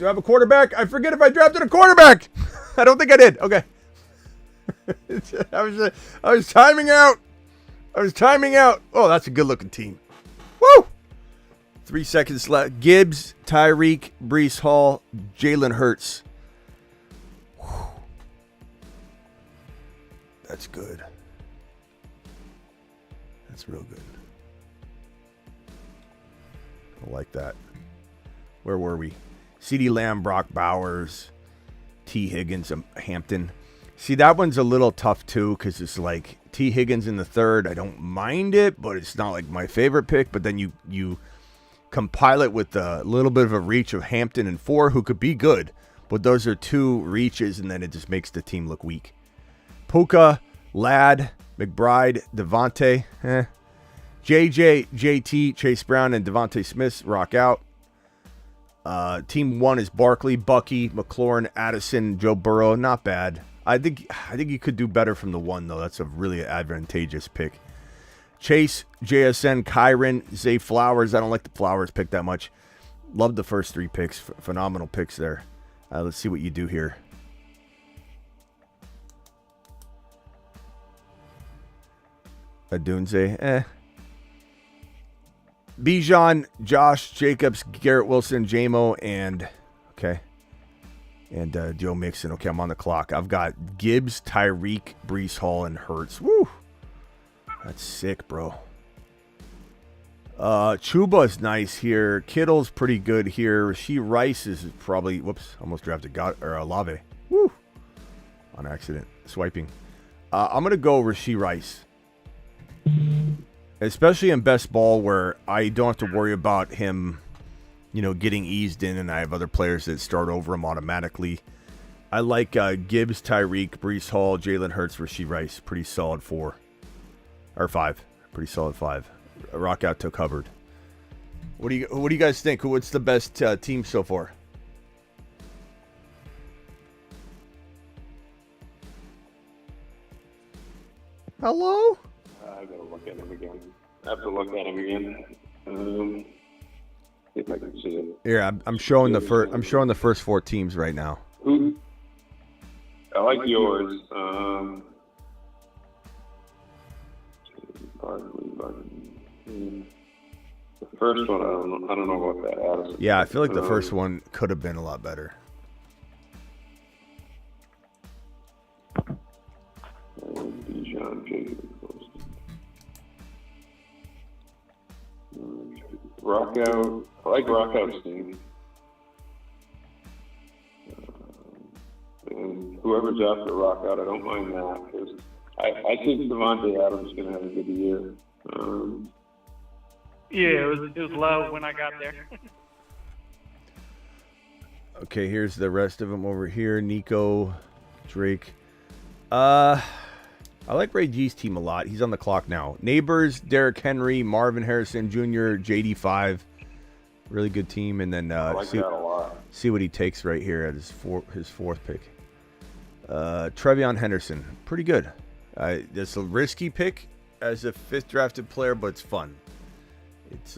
have a quarterback? I forget if I drafted a quarterback. I don't think I did. Okay. I was timing out. Oh, that's a good looking team. Woo! 3 seconds left. Gibbs, Tyreek, Breece Hall, Jalen Hurts. Whew. That's good. That's real good. I like that. Where were we? CeeDee Lamb, Brock Bowers, T. Higgins, Hampton. See, that one's a little tough, too, because it's like T. Higgins in the third. I don't mind it, but it's not like my favorite pick. But then you compile it with a little bit of a reach of Hampton and 4, who could be good. But those are 2 reaches, and then it just makes the team look weak. Puka, Ladd, McBride, Devontae, JJ, JT, Chase Brown, and Devontae Smith rock out. Team 1 is Barkley, Bucky, McLaurin, Addison, Joe Burrow. Not bad. I think you could do better from the 1, though. That's a really advantageous pick. Chase, JSN, Kyron, Zay Flowers. I don't like the Flowers pick that much. Love the first 3 picks. Phenomenal picks there. Let's see what you do here. Adunze, Bijan, Josh Jacobs, Garrett Wilson, Jamo, and Joe Mixon. Okay, I'm on the clock. I've got Gibbs, Tyreek, Breece Hall, and Hurts. Woo! That's sick, bro. Chuba's nice here. Kittle's pretty good here. Rasheed Rice is probably, almost drafted Olave. Woo! On accident. Swiping. I'm going to go Rasheed Rice. Especially in best ball where I don't have to worry about him, getting eased in and I have other players that start over him automatically. I like Gibbs, Tyreek, Breece Hall, Jalen Hurts, Rasheed Rice. Pretty solid 4. Or 5. Pretty solid 5. Rock out to Hubbard. What do you guys think? What's the best team so far? Hello? I gotta look at him again. I have to look at him again. See if I can see it. Here, I'm showing the first. I'm showing the first 4 teams right now. Who? I like yours. The first one, I don't know about that. Addison. Yeah, I feel like the first one could have been a lot better. Bijan Jacobs. Rock out. I like Rock Out's team. And whoever's after Rock Out, I don't mind that. Because I think Devontae Adams is going to have a good year. Yeah, it was low when I got there. Okay, here's the rest of them over here. Nico, Drake. I like Ray G's team a lot. He's on the clock now. Neighbors, Derrick Henry, Marvin Harrison Jr., JD5. Really good team. And then I like that a lot. See what he takes right here at his 4th pick. Trevion Henderson. Pretty good. It's a risky pick as a 5th drafted player, but it's fun. It's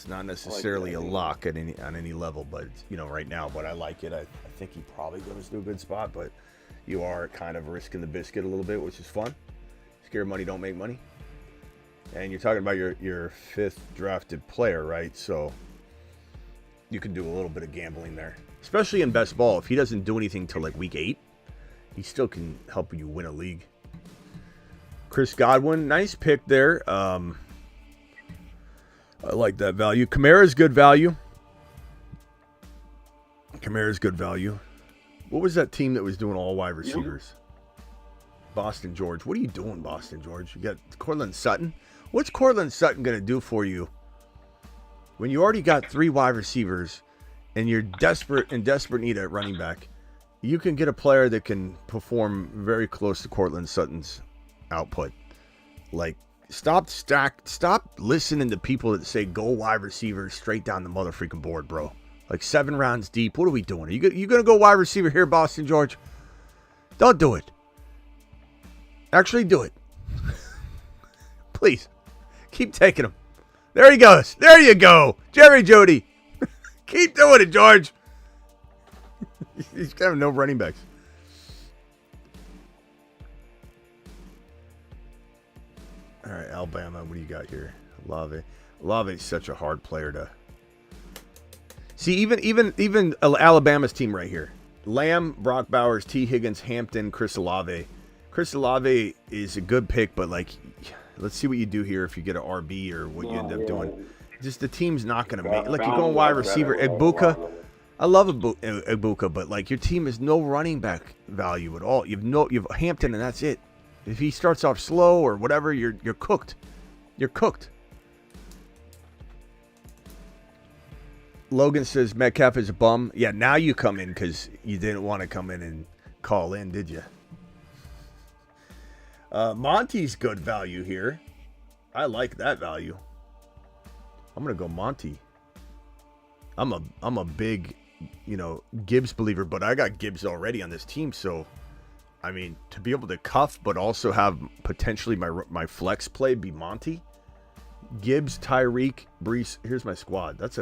not necessarily a lock at on any level, but right now. But I like it. I think he probably goes to a good spot, but you are kind of risking the biscuit a little bit, which is fun. Scared money don't make money. And you're talking about your 5th drafted player, right? So you can do a little bit of gambling there, especially in best ball. If he doesn't do anything till like week 8, he still can help you win a league. Chris Godwin, nice pick there. I like that value. Kamara's good value. What was that team that was doing all wide receivers? Boston George. What are you doing, Boston George? You got Cortland Sutton. What's Cortland Sutton going to do for you when you already got 3 wide receivers and you're in desperate need at running back? You can get a player that can perform very close to Cortland Sutton's output. Like, stop listening to people that say go wide receivers straight down the motherfucking board, bro. Like 7 rounds deep. What are we doing? Are you going to go wide receiver here, Boston George? Don't do it. Actually, do it. Please. Keep taking him. There he goes. There you go. Jerry Jeudy. Keep doing it, George. He's got no running backs. All right, Alabama. What do you got here? Olave is such a hard player to... See, even Alabama's team right here. Lamb, Brock Bowers, T. Higgins, Hampton, Chris Olave. Chris Olave is a good pick, but like, let's see what you do here if you get an RB or what you end up doing. Just the team's not going to make. Like, you're going wide receiver. Egbuka, I love Ibuka, but like your team has no running back value at all. You've Hampton, and that's it. If he starts off slow or whatever, you're cooked. You're cooked. Logan says Metcalf is a bum. Yeah, now you come in because you didn't want to come in and call in, did you? Monty's good value here. I like that value. I'm gonna go Monty. I'm a big, Gibbs believer, but I got Gibbs already on this team, so I mean, to be able to cuff but also have potentially my flex play be Monty, Gibbs, Tyreek, Brees. Here's my squad. This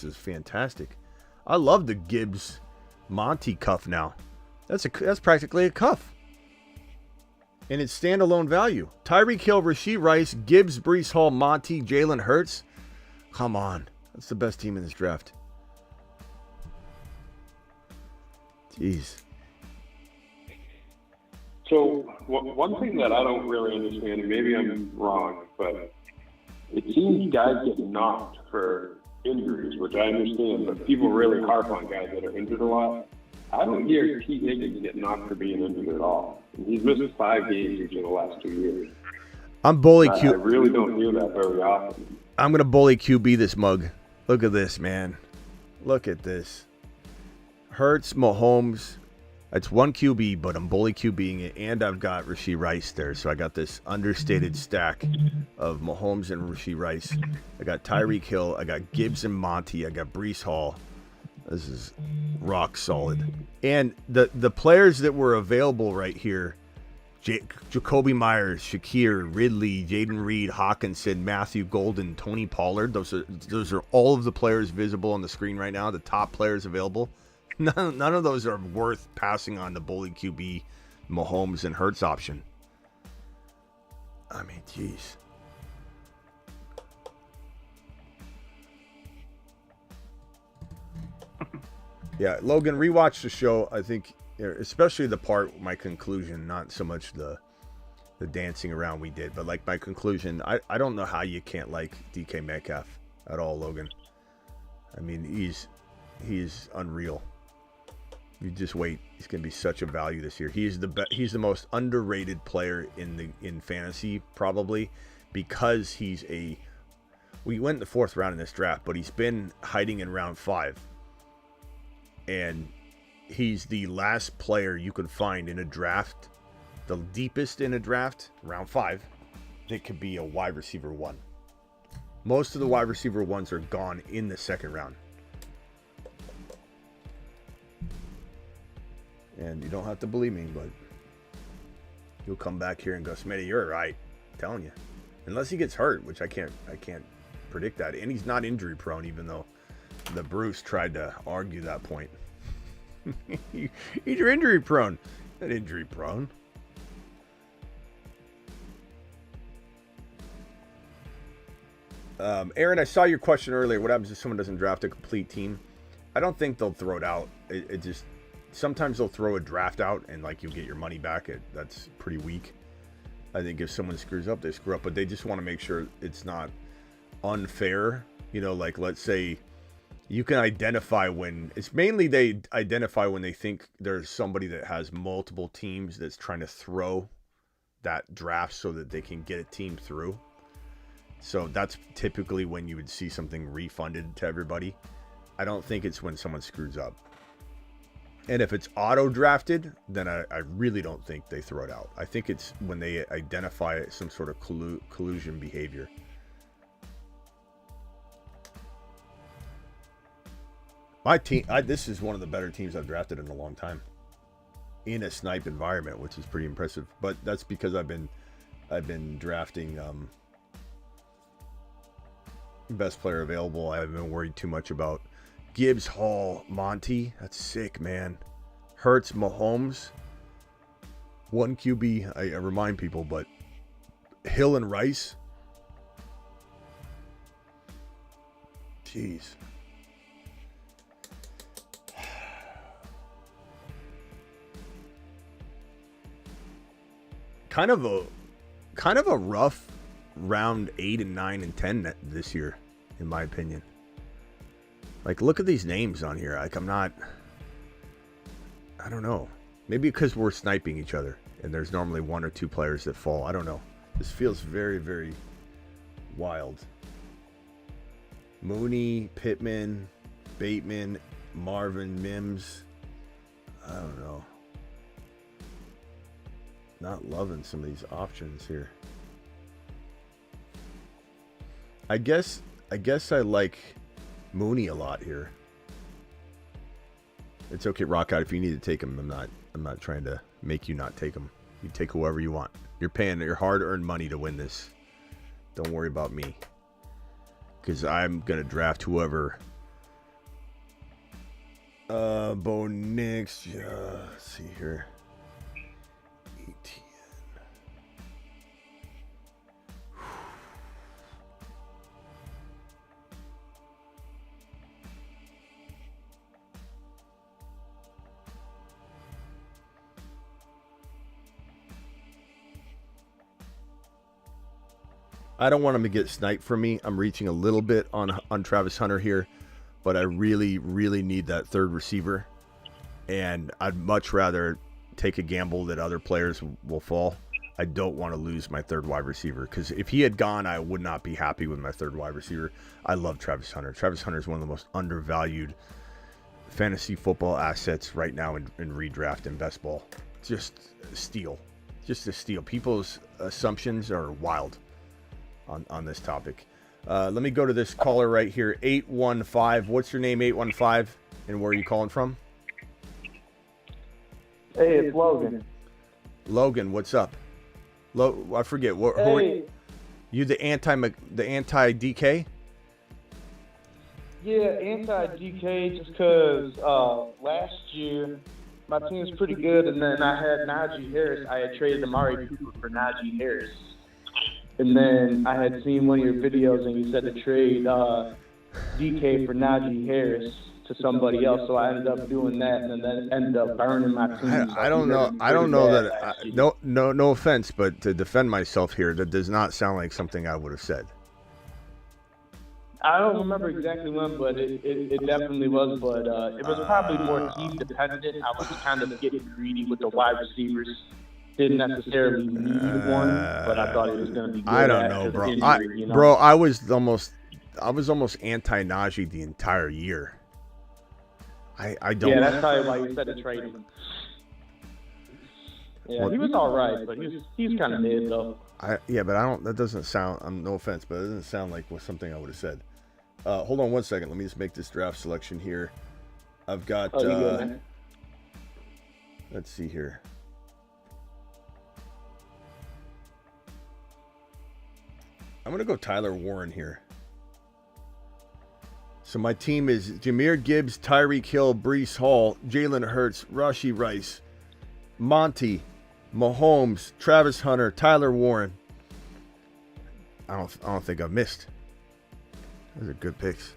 is fantastic. I love the Gibbs Monty cuff now. That's practically a cuff. And it's standalone value. Tyreek Hill, Rashee Rice, Gibbs, Brees Hall, Monty, Jalen Hurts. Come on. That's the best team in this draft. Jeez. So one thing that I don't really understand, and maybe I'm wrong, but it seems guys get knocked for injuries, which I understand, but people really harp on guys that are injured a lot. I don't hear T. Higgins get knocked for being injured at all. He's missed 5 games in the last 2 years. I'm bully I really don't hear that very often. I'm going to bully QB this mug. Look at this, man. Look at this. Hurts, Mahomes. It's one QB, but I'm bully QBing it, and I've got Rashee Rice there. So I got this understated stack of Mahomes and Rashee Rice. I got Tyreek Hill. I got Gibbs and Monty. I got Brees Hall. This is rock solid. And the players that were available right here, Jacoby Myers, Shakir, Ridley, Jaden Reed, Hawkinson, Matthew Golden, Tony Pollard. Those are all of the players visible on the screen right now, the top players available. None of those are worth passing on the bully QB, Mahomes and Hurts option. I mean, jeez. Yeah, Logan, rewatch the show. I think, especially the part, my conclusion, not so much the dancing around we did, but like my conclusion, I don't know how you can't like DK Metcalf at all, Logan. I mean, he's unreal. You just wait. He's going to be such a value this year. He's the most underrated player in fantasy, probably, because we went in the 4th round in this draft, but he's been hiding in round 5. And he's the last player you could find in a draft, the deepest in a draft, round 5, that could be a wide receiver 1. Most of the wide receiver 1s are gone in the 2nd round. And you don't have to believe me, but you'll come back here and go, Smitty, you're right. I'm telling you. Unless he gets hurt, which I can't predict that. And he's not injury prone, even though the Bruce tried to argue that point. You're injury prone. Not injury prone. Aaron, I saw your question earlier. What happens if someone doesn't draft a complete team? I don't think they'll throw it out. It just, sometimes they'll throw a draft out and like you'll get your money back. That's pretty weak. I think if someone screws up, they screw up, but they just want to make sure it's not unfair. Like let's say you can identify when it's mainly they identify when they think there's somebody that has multiple teams that's trying to throw that draft so that they can get a team through. So that's typically when you would see something refunded to everybody. I don't think it's when someone screws up. And if it's auto drafted, then I really don't think they throw it out. I think it's when they identify some sort of collusion behavior. My team, this is one of the better teams I've drafted in a long time, in a snipe environment, which is pretty impressive. But that's because I've been drafting best player available. I haven't been worried too much about Gibbs, Hall, Monty. That's sick, man. Hurts, Mahomes. 1 QB. I remind people, but Hill and Rice. Jeez. Kind of a rough round 8 and 9 and 10 this year, in my opinion. Like, look at these names on here. Like, I don't know. Maybe because we're sniping each other and there's normally 1 or 2 players that fall. I don't know. This feels very, very wild. Mooney, Pittman, Bateman, Marvin, Mims. I don't know. Not loving some of these options here. I guess I like Mooney a lot here. It's okay, Rockout, if you need to take him. I'm not trying to make you not take him. You take whoever you want. You're paying your hard-earned money to win this. Don't worry about me. Because I'm going to draft whoever. Bo Nix. Let's see here. I don't want him to get sniped from me. I'm reaching a little bit on Travis Hunter here, but I really, really need that third receiver. And I'd much rather take a gamble that other players will fall. I don't want to lose my third wide receiver, because if he had gone, I would not be happy with my third wide receiver. I love Travis Hunter. Travis Hunter is one of the most undervalued fantasy football assets right now in redraft and best ball. Just a steal. Just a steal. People's assumptions are wild on this topic. Let me go to this caller right here, 815. What's your name, 815, and where are you calling from? Hey, it's Logan. Logan, what's up? I forget. Who are you? The anti DK? Yeah, anti-DK just because last year my team was pretty good, and then I had Najee Harris. I had traded Amari Cooper for Najee Harris. And then I had seen one of your videos, and you said to trade DK for Najee Harris to somebody else. So I ended up doing that, and then ended up burning my team. I don't know. I don't know that. No offense, but to defend myself here, that does not sound like something I would have said. I don't remember exactly when, but it definitely was. But it was probably more team dependent. I was kind of getting greedy with the wide receivers. Didn't necessarily need one, but I thought it was going to be good. I don't know, bro. Bro, I was almost anti Najee the entire year. I don't. Yeah, that's probably why you said to trade him. Yeah, he was all right, but he's kind of mid though. Yeah, but I don't. That doesn't sound. No offense, but it doesn't sound like something I would have said. Hold on one second. Let me just make this draft selection here. I've got. Good, let's see here. I'm going to go Tyler Warren here. So my team is Jahmyr Gibbs, Tyreek Hill, Breece Hall, Jalen Hurts, Rashee Rice, Monty, Mahomes, Travis Hunter, Tyler Warren. I don't think I've missed. Those are good picks.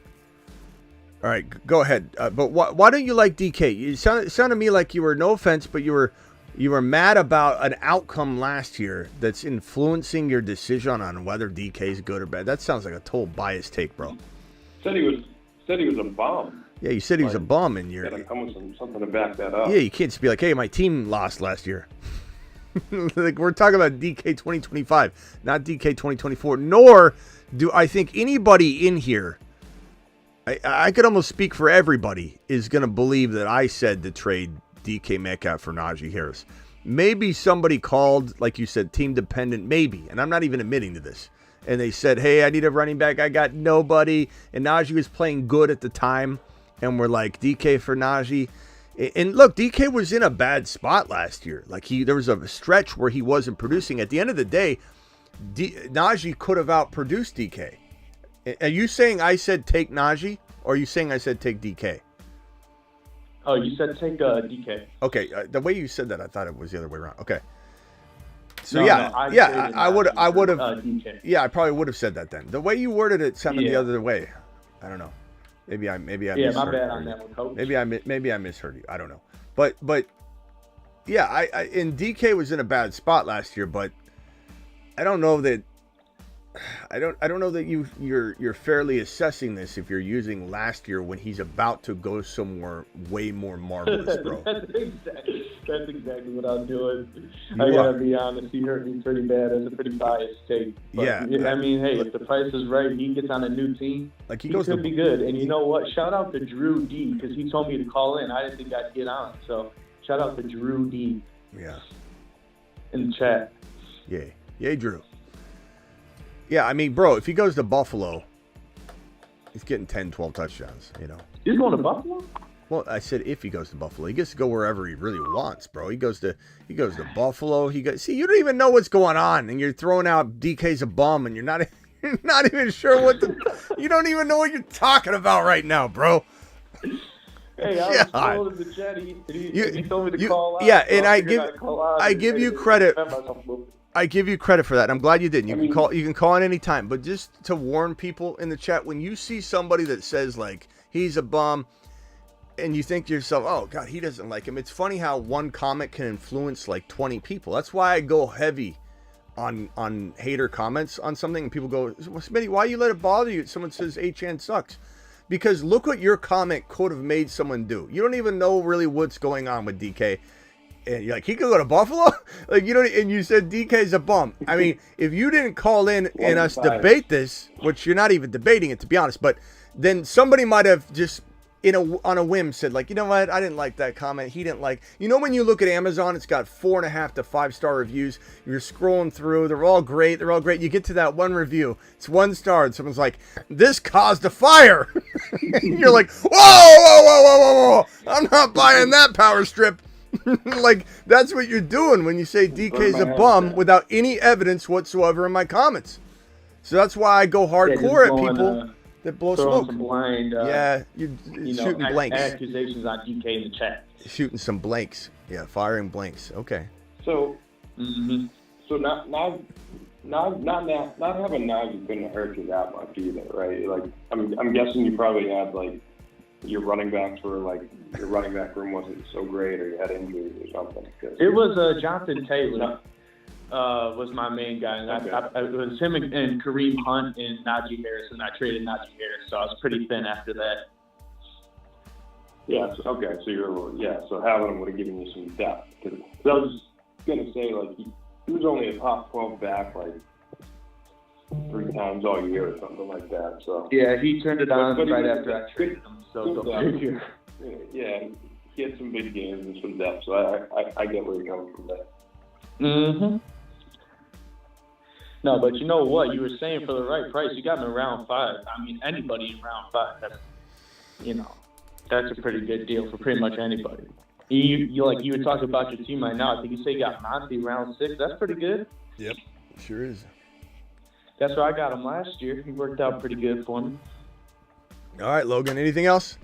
All right, go ahead. But why don't you like DK? It sounded to me like you were, no offense, but you were mad about an outcome last year that's influencing your decision on whether DK is good or bad. That sounds like a total biased take, bro. Said he was a bum. Yeah, you said he was a bum, and you're gotta come with something to back that up. Yeah, you can't just be like, hey, my team lost last year. Like, we're talking about DK 2025, not DK 2024. Nor do I think anybody in here, I could almost speak for everybody, is going to believe that I said to trade DK Metcalf for Najee Harris. Maybe somebody called, like you said, team dependent, maybe, and I'm not even admitting to this. And they said, hey, I need a running back. I got nobody. And Najee was playing good at the time. And we're like, DK for Najee. And look, DK was in a bad spot last year. Like, there was a stretch where he wasn't producing. At the end of the day, Najee could have outproduced DK. Are you saying I said take Najee? Or are you saying I said take DK? Oh, you said take DK. Okay, the way you said that, I thought it was the other way around. Okay. So I would have. Yeah, I probably would have said that then. The way you worded it sounded the other way. I don't know. Maybe I misheard my bad on that one, Coach. Maybe I misheard you. I don't know. But yeah, and DK was in a bad spot last year, but I don't know that I don't know that you're fairly assessing this if you're using last year when he's about to go somewhere way more marvelous, bro. That's exactly what I'm doing. You I gotta are. be honest. He hurt me pretty bad. That's a pretty biased take. But, Yeah. I mean, hey, if the price is right, he gets on a new team. Like he He goes could to be good. And you know what? Shout out to Drew D because he told me to call in. I didn't think I'd get on. So shout out to Drew D yeah. in the chat. Yay, Drew. Yeah, I mean, bro, if he goes to Buffalo, he's getting 10, 12 touchdowns, you know. He's going to Buffalo? Well, I said if he goes to Buffalo. He gets to go wherever he really wants, bro. He goes to Buffalo. See, you don't even know what's going on, and you're throwing out DK's a bum, and you're not even sure you don't even know what you're talking about right now, bro. Hey, I was told in the chat he told me to call out. Yeah, so and I give you credit. I give you credit for that. I'm glad you didn't. You can call in any time, but just to warn people in the chat, when you see somebody that says like he's a bum, and you think to yourself, "Oh God, he doesn't like him." It's funny how one comment can influence like 20 people. That's why I go heavy on hater comments on something, and people go, well, "Smitty, why you let it bother you?" Someone says HN sucks, because look what your comment could have made someone do. You don't even know really what's going on with DK. And you're like, he could go to Buffalo? Like, you know, and you said DK's a bum. I mean, if you didn't call in and us debate this, which you're not even debating it, to be honest, but then somebody might have just on a whim said, like, you know what, I didn't like that comment. He didn't like, you know, when you look at Amazon, it's got 4.5 to 5-star reviews. You're scrolling through, they're all great. You get to that one review, it's 1 star, and someone's like, this caused a fire. You're like, whoa, I'm not buying that power strip. Like, that's what you're doing when you say DK's a bum without any evidence whatsoever in my comments. So that's why I go hardcore at people that blow smoke. Some blind, you're shooting blanks. Accusations on DK in the chat. Shooting some blanks. Yeah, firing blanks. Okay. So, so not having Najee couldn't hurt you that much either, right? Like, I'm guessing you probably had like your running backs were like your running back room wasn't so great, or you had injuries or something. It was Jonathan Taylor was my main guy. And it was him and Kareem Hunt and Najee Harris, and I traded Najee Harris, so I was pretty thin after that. Yeah. So so having him would have given you some depth. Cause I was gonna say, like, he was only a top 12 back like 3 times all year or something like that. So yeah, he turned it on right after I traded him. So go figure. Yeah, he had some big games and some depth. So I get where you're coming from there. Mm-hmm. No, but you know what? You were saying for the right price, you got him in round 5. I mean, anybody in round 5, that's a pretty good deal for pretty much anybody. You were talking about your team right now. I think you say you got Monty round 6. That's pretty good. Yep, sure is. That's where I got him last year. He worked out pretty good for me. All right, Logan. Anything else?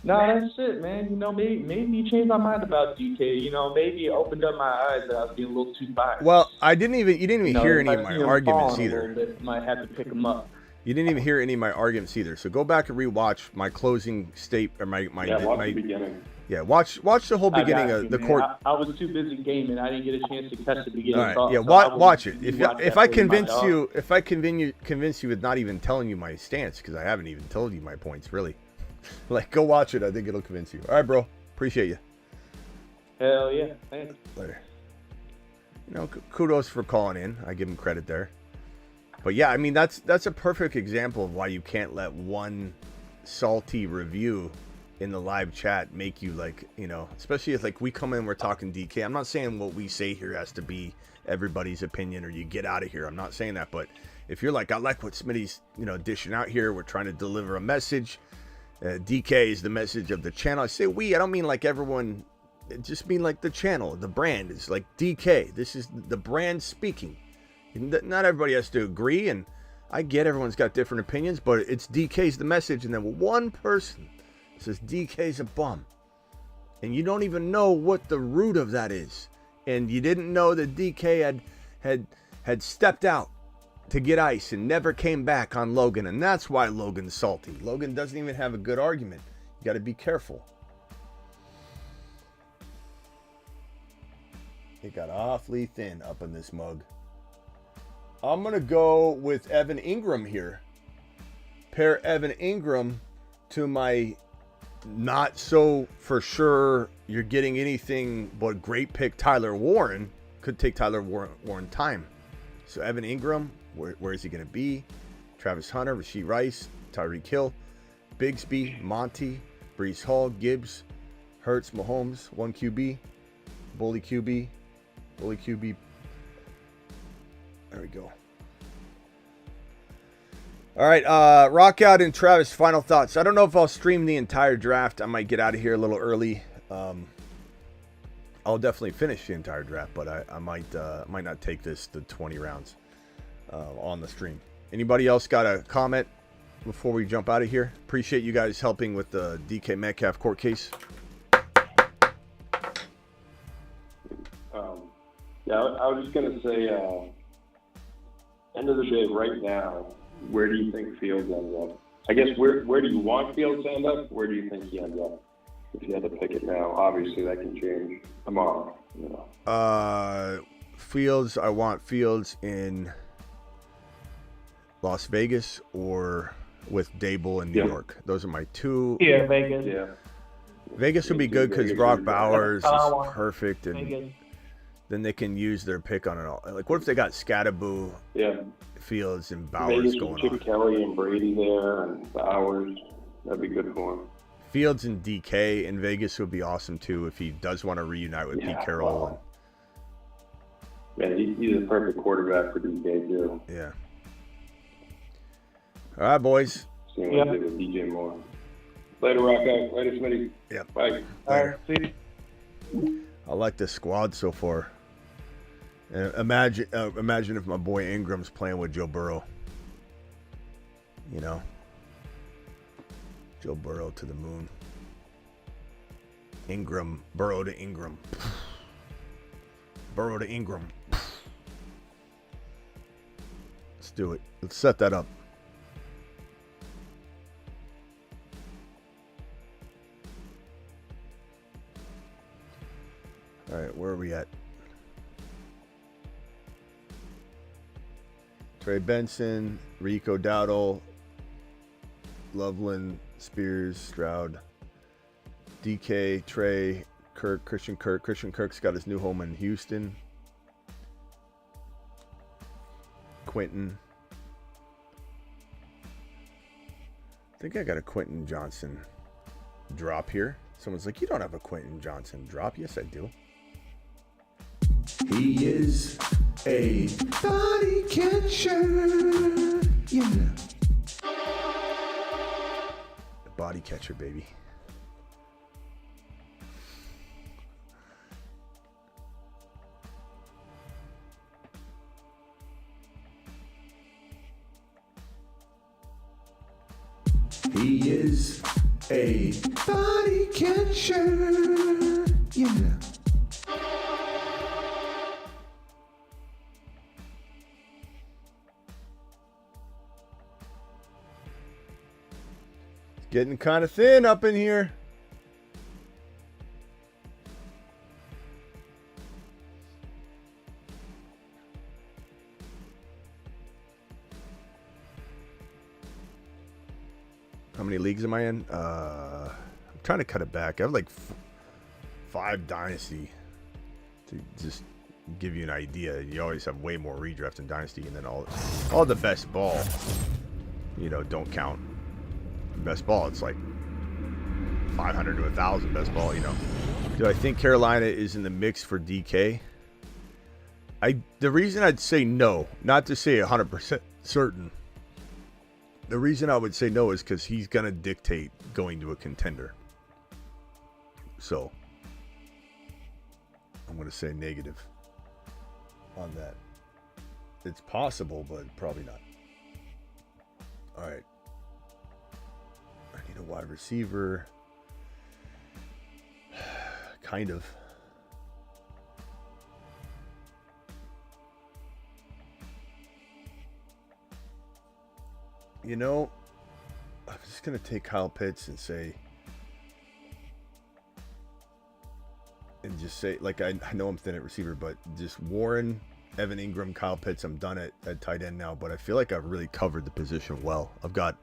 No, that's it, man. You know, maybe you changed my mind about DK. You know, maybe it opened up my eyes that I was being a little too biased. Well, you didn't even hear any of my arguments either. Might have to pick him up. You didn't even hear any of my arguments either. So go back and rewatch my closing state or watch the beginning. Yeah, watch the whole beginning of the court. I was too busy gaming. I didn't get a chance to catch the beginning. All right, thought, yeah, so watch it. If I convince you with not even telling you my stance, because I haven't even told you my points really. Like, go watch it. I think it'll convince you. All right, bro. Appreciate you. Hell yeah. Thanks. Later. You know, kudos for calling in. I give him credit there. But yeah, I mean, that's a perfect example of why you can't let one salty review in the live chat make you, like, you know, especially if like we come in, we're talking DK. I'm not saying what we say here has to be everybody's opinion or you get out of here. I'm not saying that. But if you're like, I like what Smitty's, you know, dishing out here. We're trying to deliver a message. DK is the message of the channel. I say we, I don't mean like everyone, it just mean like the channel, the brand is like DK. This is the brand speaking. Not everybody has to agree, and I get everyone's got different opinions, but it's DK's the message, and then one person says DK's a bum, and you don't even know what the root of that is, and you didn't know that DK had stepped out to get ice and never came back on Logan, and that's why Logan's salty. Logan doesn't even have a good argument. You got to be careful. It got awfully thin up in this mug. I'm going to go with Evan Ingram here. Pair Evan Ingram to my not so for sure you're getting anything but great pick Tyler Warren. Could take Tyler Warren time. So Evan Ingram, where is he going to be? Travis Hunter, Rashee Rice, Tyreek Hill, Bigsby, Monty, Breece Hall, Gibbs, Hurts, Mahomes, 1 QB, Bully QB. There we go. All right, Rock Out and Travis, final thoughts. I don't know if I'll stream the entire draft. I might get out of here a little early. I'll definitely finish the entire draft, but I might not take this to 20 rounds on the stream. Anybody else got a comment before we jump out of here? Appreciate you guys helping with the DK Metcalf court case. Yeah, I was just going to say, end of the day, right now, where do you think Fields ends up? I guess where do you want Fields to end up? Where do you think he ends up? If you had to pick it now, obviously that can change tomorrow. You know. Fields. I want Fields in Las Vegas or with Dable in New York. Those are my two. Yeah, Vegas. Yeah. Vegas would be good because Brock Bowers is Vegas. perfect, and Vegas. then they can use their pick on it all. Like, what if they got Scattaboo, Fields, and Bowers Vegas going with Chip on? Kelly and Brady there and Bowers. That'd be good for him. Fields and DK in Vegas would be awesome too if he does want to reunite with Pete Carroll. Wow. Yeah, he's a perfect quarterback for DK too. Yeah. All right, boys. Same what they did with DJ Moore. Later, Rock Out. Later, Smitty. Yeah. Bye. All right, see you. I like the squad so far. Imagine if my boy Ingram's playing with Joe Burrow. You know, Joe Burrow to the moon. Ingram, Burrow to Ingram. Burrow to Ingram. Let's do it. Let's set that up. All right, where are we at? Trey Benson, Rico Dowdle, Loveland, Spears, Stroud, DK, Trey, Kirk, Christian Kirk. Christian Kirk's got his new home in Houston. Quentin. I think I got a Quentin Johnson drop here. Someone's like, you don't have a Quentin Johnson drop. Yes, I do. He is a body catcher. Yeah. The body catcher, baby. He is a body catcher. Yeah. Getting kind of thin up in here. How many leagues am I in? I'm trying to cut it back. I have like 5 Dynasty to just give you an idea. You always have way more redraft in Dynasty, and then all the best ball, you know, don't count. Best ball, it's like 500 to 1,000 best ball, you know. Do I think Carolina is in the mix for DK? The reason I'd say no, not to say 100% certain, the reason I would say no is because he's going to dictate going to a contender. So, I'm going to say negative on that. It's possible, but probably not. All right. I need a wide receiver. Kind of. You know, I'm just going to take Kyle Pitts and say, like, I know I'm thin at receiver, but just Warren, Evan Ingram, Kyle Pitts. I'm done at tight end now, but I feel like I've really covered the position well. I've got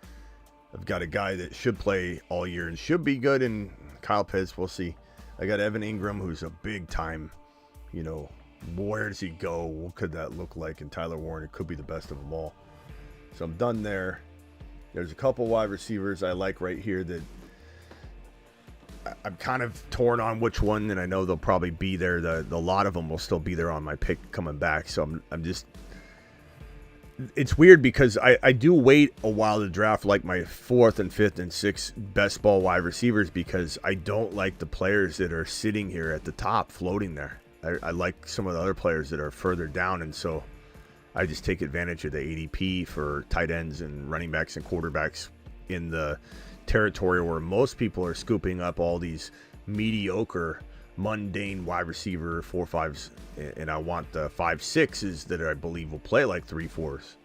a guy that should play all year and should be good, and Kyle Pitts, we'll see. I got Evan Ingram, who's a big time, where does he go? What could that look like? And Tyler Warren, it could be the best of them all. So I'm done there. There's a couple wide receivers I like right here that I'm kind of torn on which one, and I know they'll probably be there. The lot of them will still be there on my pick coming back. So I'm just, it's weird because I do wait a while to draft like my 4th and 5th and 6th best ball wide receivers because I don't like the players that are sitting here at the top floating there. I like some of the other players that are further down, and so I just take advantage of the ADP for tight ends and running backs and quarterbacks in the territory where most people are scooping up all these mediocre, mundane wide receiver 4-5s, and I want the 5-6s that I believe will play like 3-4s.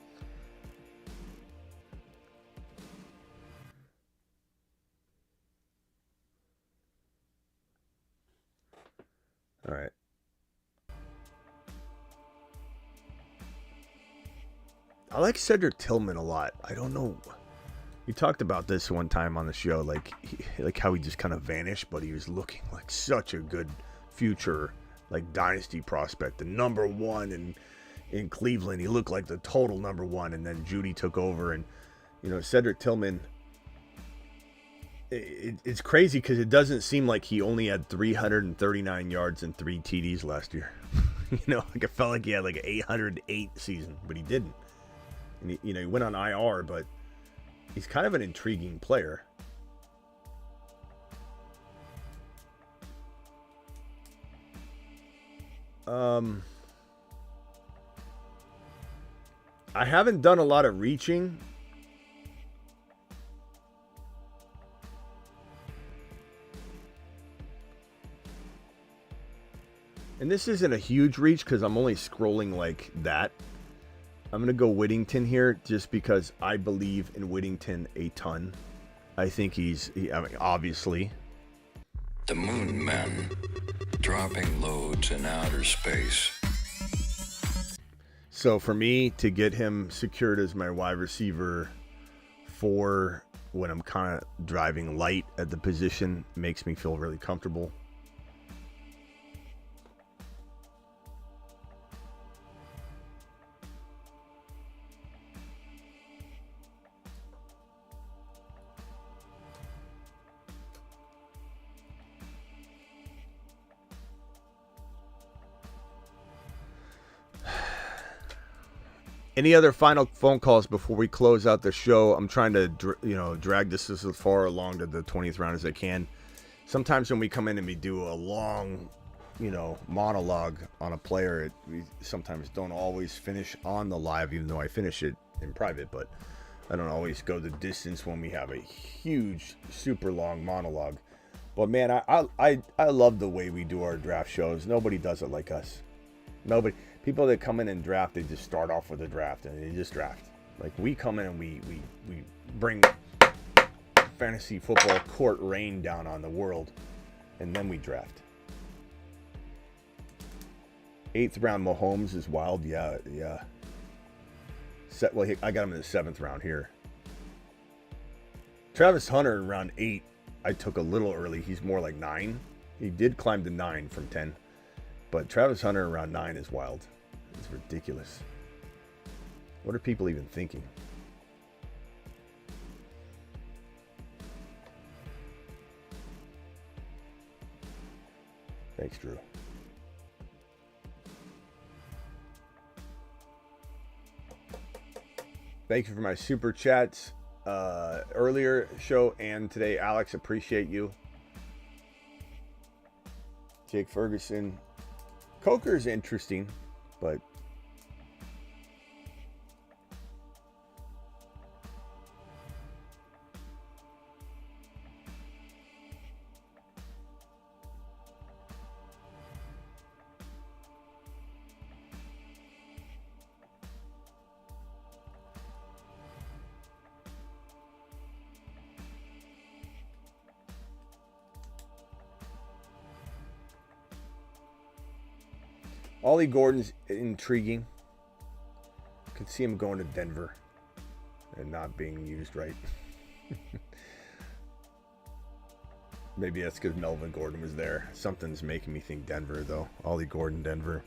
All right. I like Cedric Tillman a lot. I don't know. We talked about this one time on the show, like how he just kind of vanished, but he was looking like such a good future, like dynasty prospect, the number one in Cleveland. He looked like the total number one, and then Judy took over, and Cedric Tillman. It's crazy because it doesn't seem like he only had 339 yards and 3 TDs last year. Like it felt like he had like an 808 season, but he didn't. And he went on IR, but he's kind of an intriguing player. I haven't done a lot of reaching. And this isn't a huge reach because I'm only scrolling like that. I'm going to go Whittington here just because I believe in Whittington a ton. I think obviously. The Moon Men, dropping loads in outer space. So for me to get him secured as my wide receiver 4 when I'm kind of driving light at the position makes me feel really comfortable. Any other final phone calls before we close out the show? I'm trying to, drag this as far along to the 20th round as I can. Sometimes when we come in and we do a long, monologue on a player, we sometimes don't always finish on the live, even though I finish it in private. But I don't always go the distance when we have a huge, super long monologue. But man, I love the way we do our draft shows. Nobody does it like us. Nobody. People that come in and draft, they just start off with a draft and they just draft. Like we come in and we bring fantasy football court rain down on the world, and then we draft. 8th round Mahomes is wild. Yeah. I got him in the 7th round here. Travis Hunter in round 8, I took a little early. He's more like 9. He did climb to 9 from 10. But Travis Hunter in round 9 is wild. It's ridiculous. What are people even thinking? Thanks, Drew. Thank you for my super chats earlier show and today, Alex. Appreciate you. Jake Ferguson. Coker's interesting, but Ollie Gordon's intriguing. Could see him going to Denver and not being used right. Maybe that's because Melvin Gordon was there. Something's making me think Denver, though. Ollie Gordon, Denver.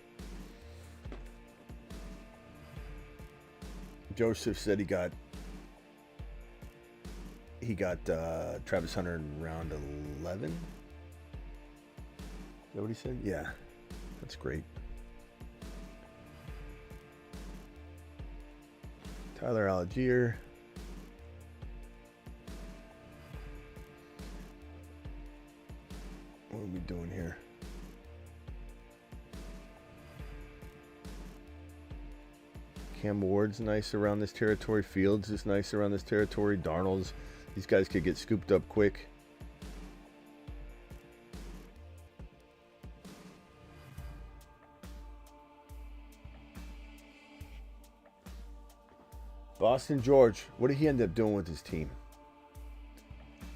Joseph said he got Travis Hunter in round 11. Is that what he said? Yeah, that's great. Tyler Algier. What are we doing here? Cam Ward's nice around this territory. Fields is nice around this territory. Darnold's. These guys could get scooped up quick. Boston George. What did he end up doing with his team?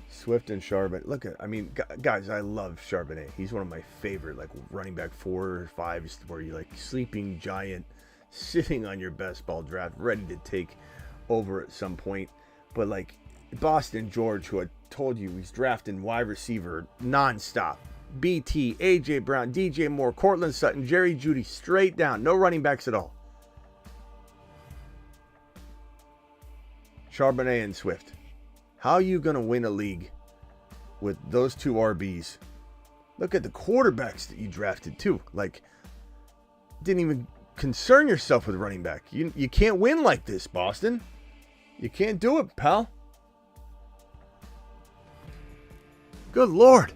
Swift and Charbonnet. Look at, I mean, guys, I love Charbonnet. He's one of my favorite, like, running back 4 or 5s where you're like sleeping giant, sitting on your best ball draft, ready to take over at some point. But, like, Boston George, who I told you he's drafting wide receiver nonstop. BT, AJ Brown, DJ Moore, Cortland Sutton, Jerry Jeudy, straight down. No running backs at all. Charbonnet and Swift. How are you going to win a league with those 2 RBs? Look at the quarterbacks that you drafted, too. Like, didn't even concern yourself with running back. You can't win like this, Boston. You can't do it, pal. Good Lord.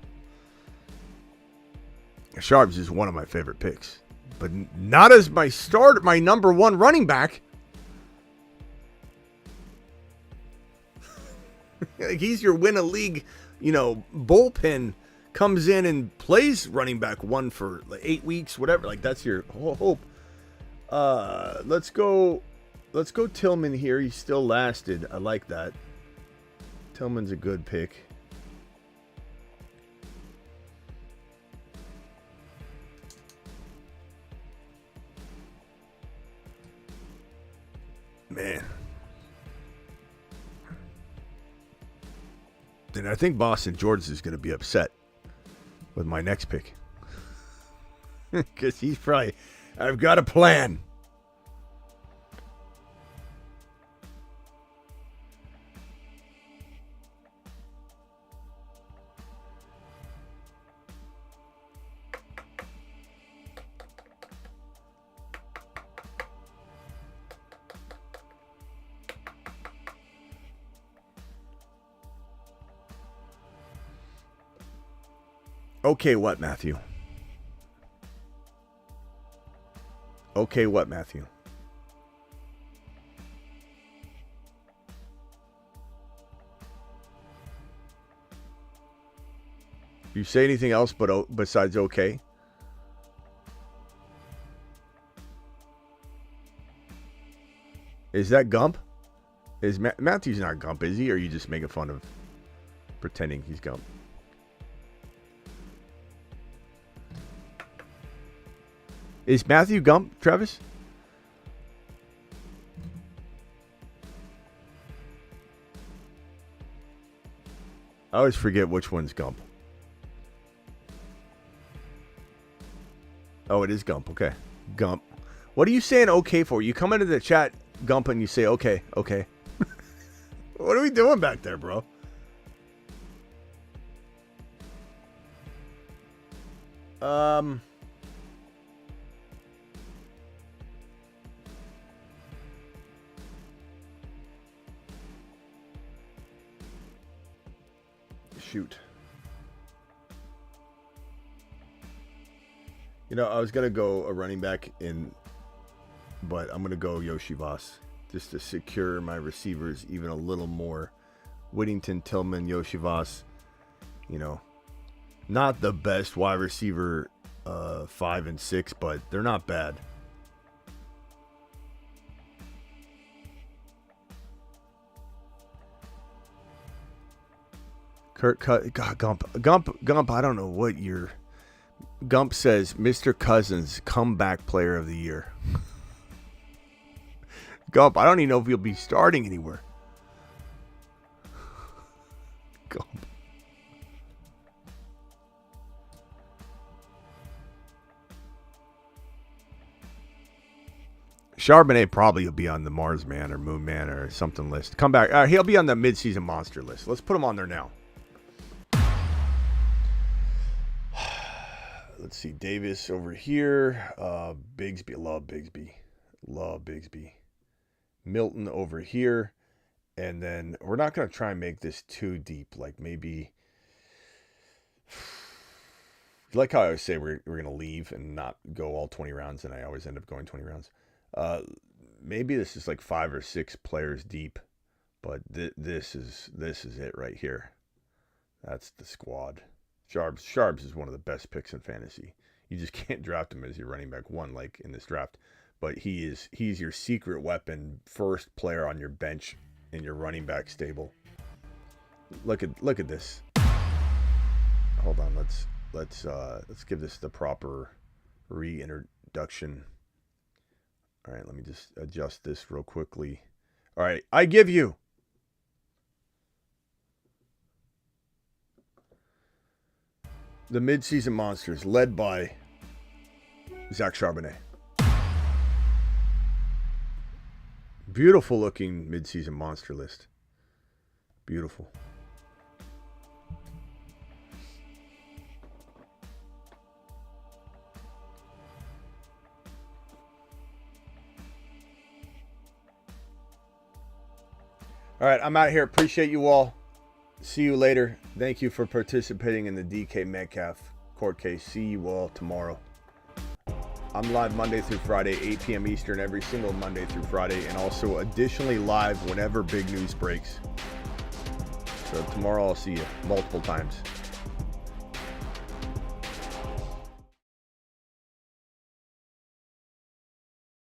Sharps is one of my favorite picks, but not as my number 1 running back. Like, he's your win a league, bullpen, comes in and plays running back 1 for like 8 weeks, whatever. Like, that's your whole hope. Let's go Tillman here. He still lasted. I like that. Tillman's a good pick. Man. And I think Boston George is going to be upset with my next pick. Because he's probably, I've got a plan. Okay, what, Matthew? Okay, what, Matthew? You say anything else besides okay? Is that Gump? Is Matthew's not Gump, is he? Or are you just making fun of pretending he's Gump? Is Matthew Gump, Travis? I always forget which one's Gump. Oh, it is Gump. Okay. Gump. What are you saying okay for? You come into the chat, Gump, and you say okay, okay. What are we doing back there, bro? Shoot. I was going to go a running back but I'm going to go Yoshi Voss just to secure my receivers even a little more. Whittington, Tillman, Yoshi Voss, not the best wide receiver 5 and 6, but they're not bad. Kurt Cut, God, Gump. I don't know what you're Gump says, Mr. Cousins, comeback player of the year. Gump, I don't even know if he'll be starting anywhere. Gump. Charbonnet probably will be on the Mars Man or Moon Man or something list. Come back. He'll be on the midseason monster list. Let's put him on there now. Let's see. Davis over here. Bigsby. Love Bigsby. Love Bigsby. Milton over here. And then we're not going to try and make this too deep. Like maybe... Like how I always say we're going to leave and not go all 20 rounds. And I always end up going 20 rounds. Maybe this is like 5 or 6 players deep, but this is it right here. That's the squad. Sharps is one of the best picks in fantasy. You just can't draft him as your running back 1 like in this draft, but he's your secret weapon, first player on your bench in your running back stable. Look at this. Hold on, let's give this the proper reintroduction. All right, let me just adjust this real quickly. All right, I give you the midseason monsters led by Zach Charbonnet. Beautiful looking midseason monster list. Beautiful. All right, I'm out here. Appreciate you all. See you later. Thank you for participating in the DK Metcalf court case. See you all tomorrow. I'm live Monday through Friday, 8 p.m. Eastern, every single Monday through Friday, and also additionally live whenever big news breaks. So tomorrow I'll see you multiple times.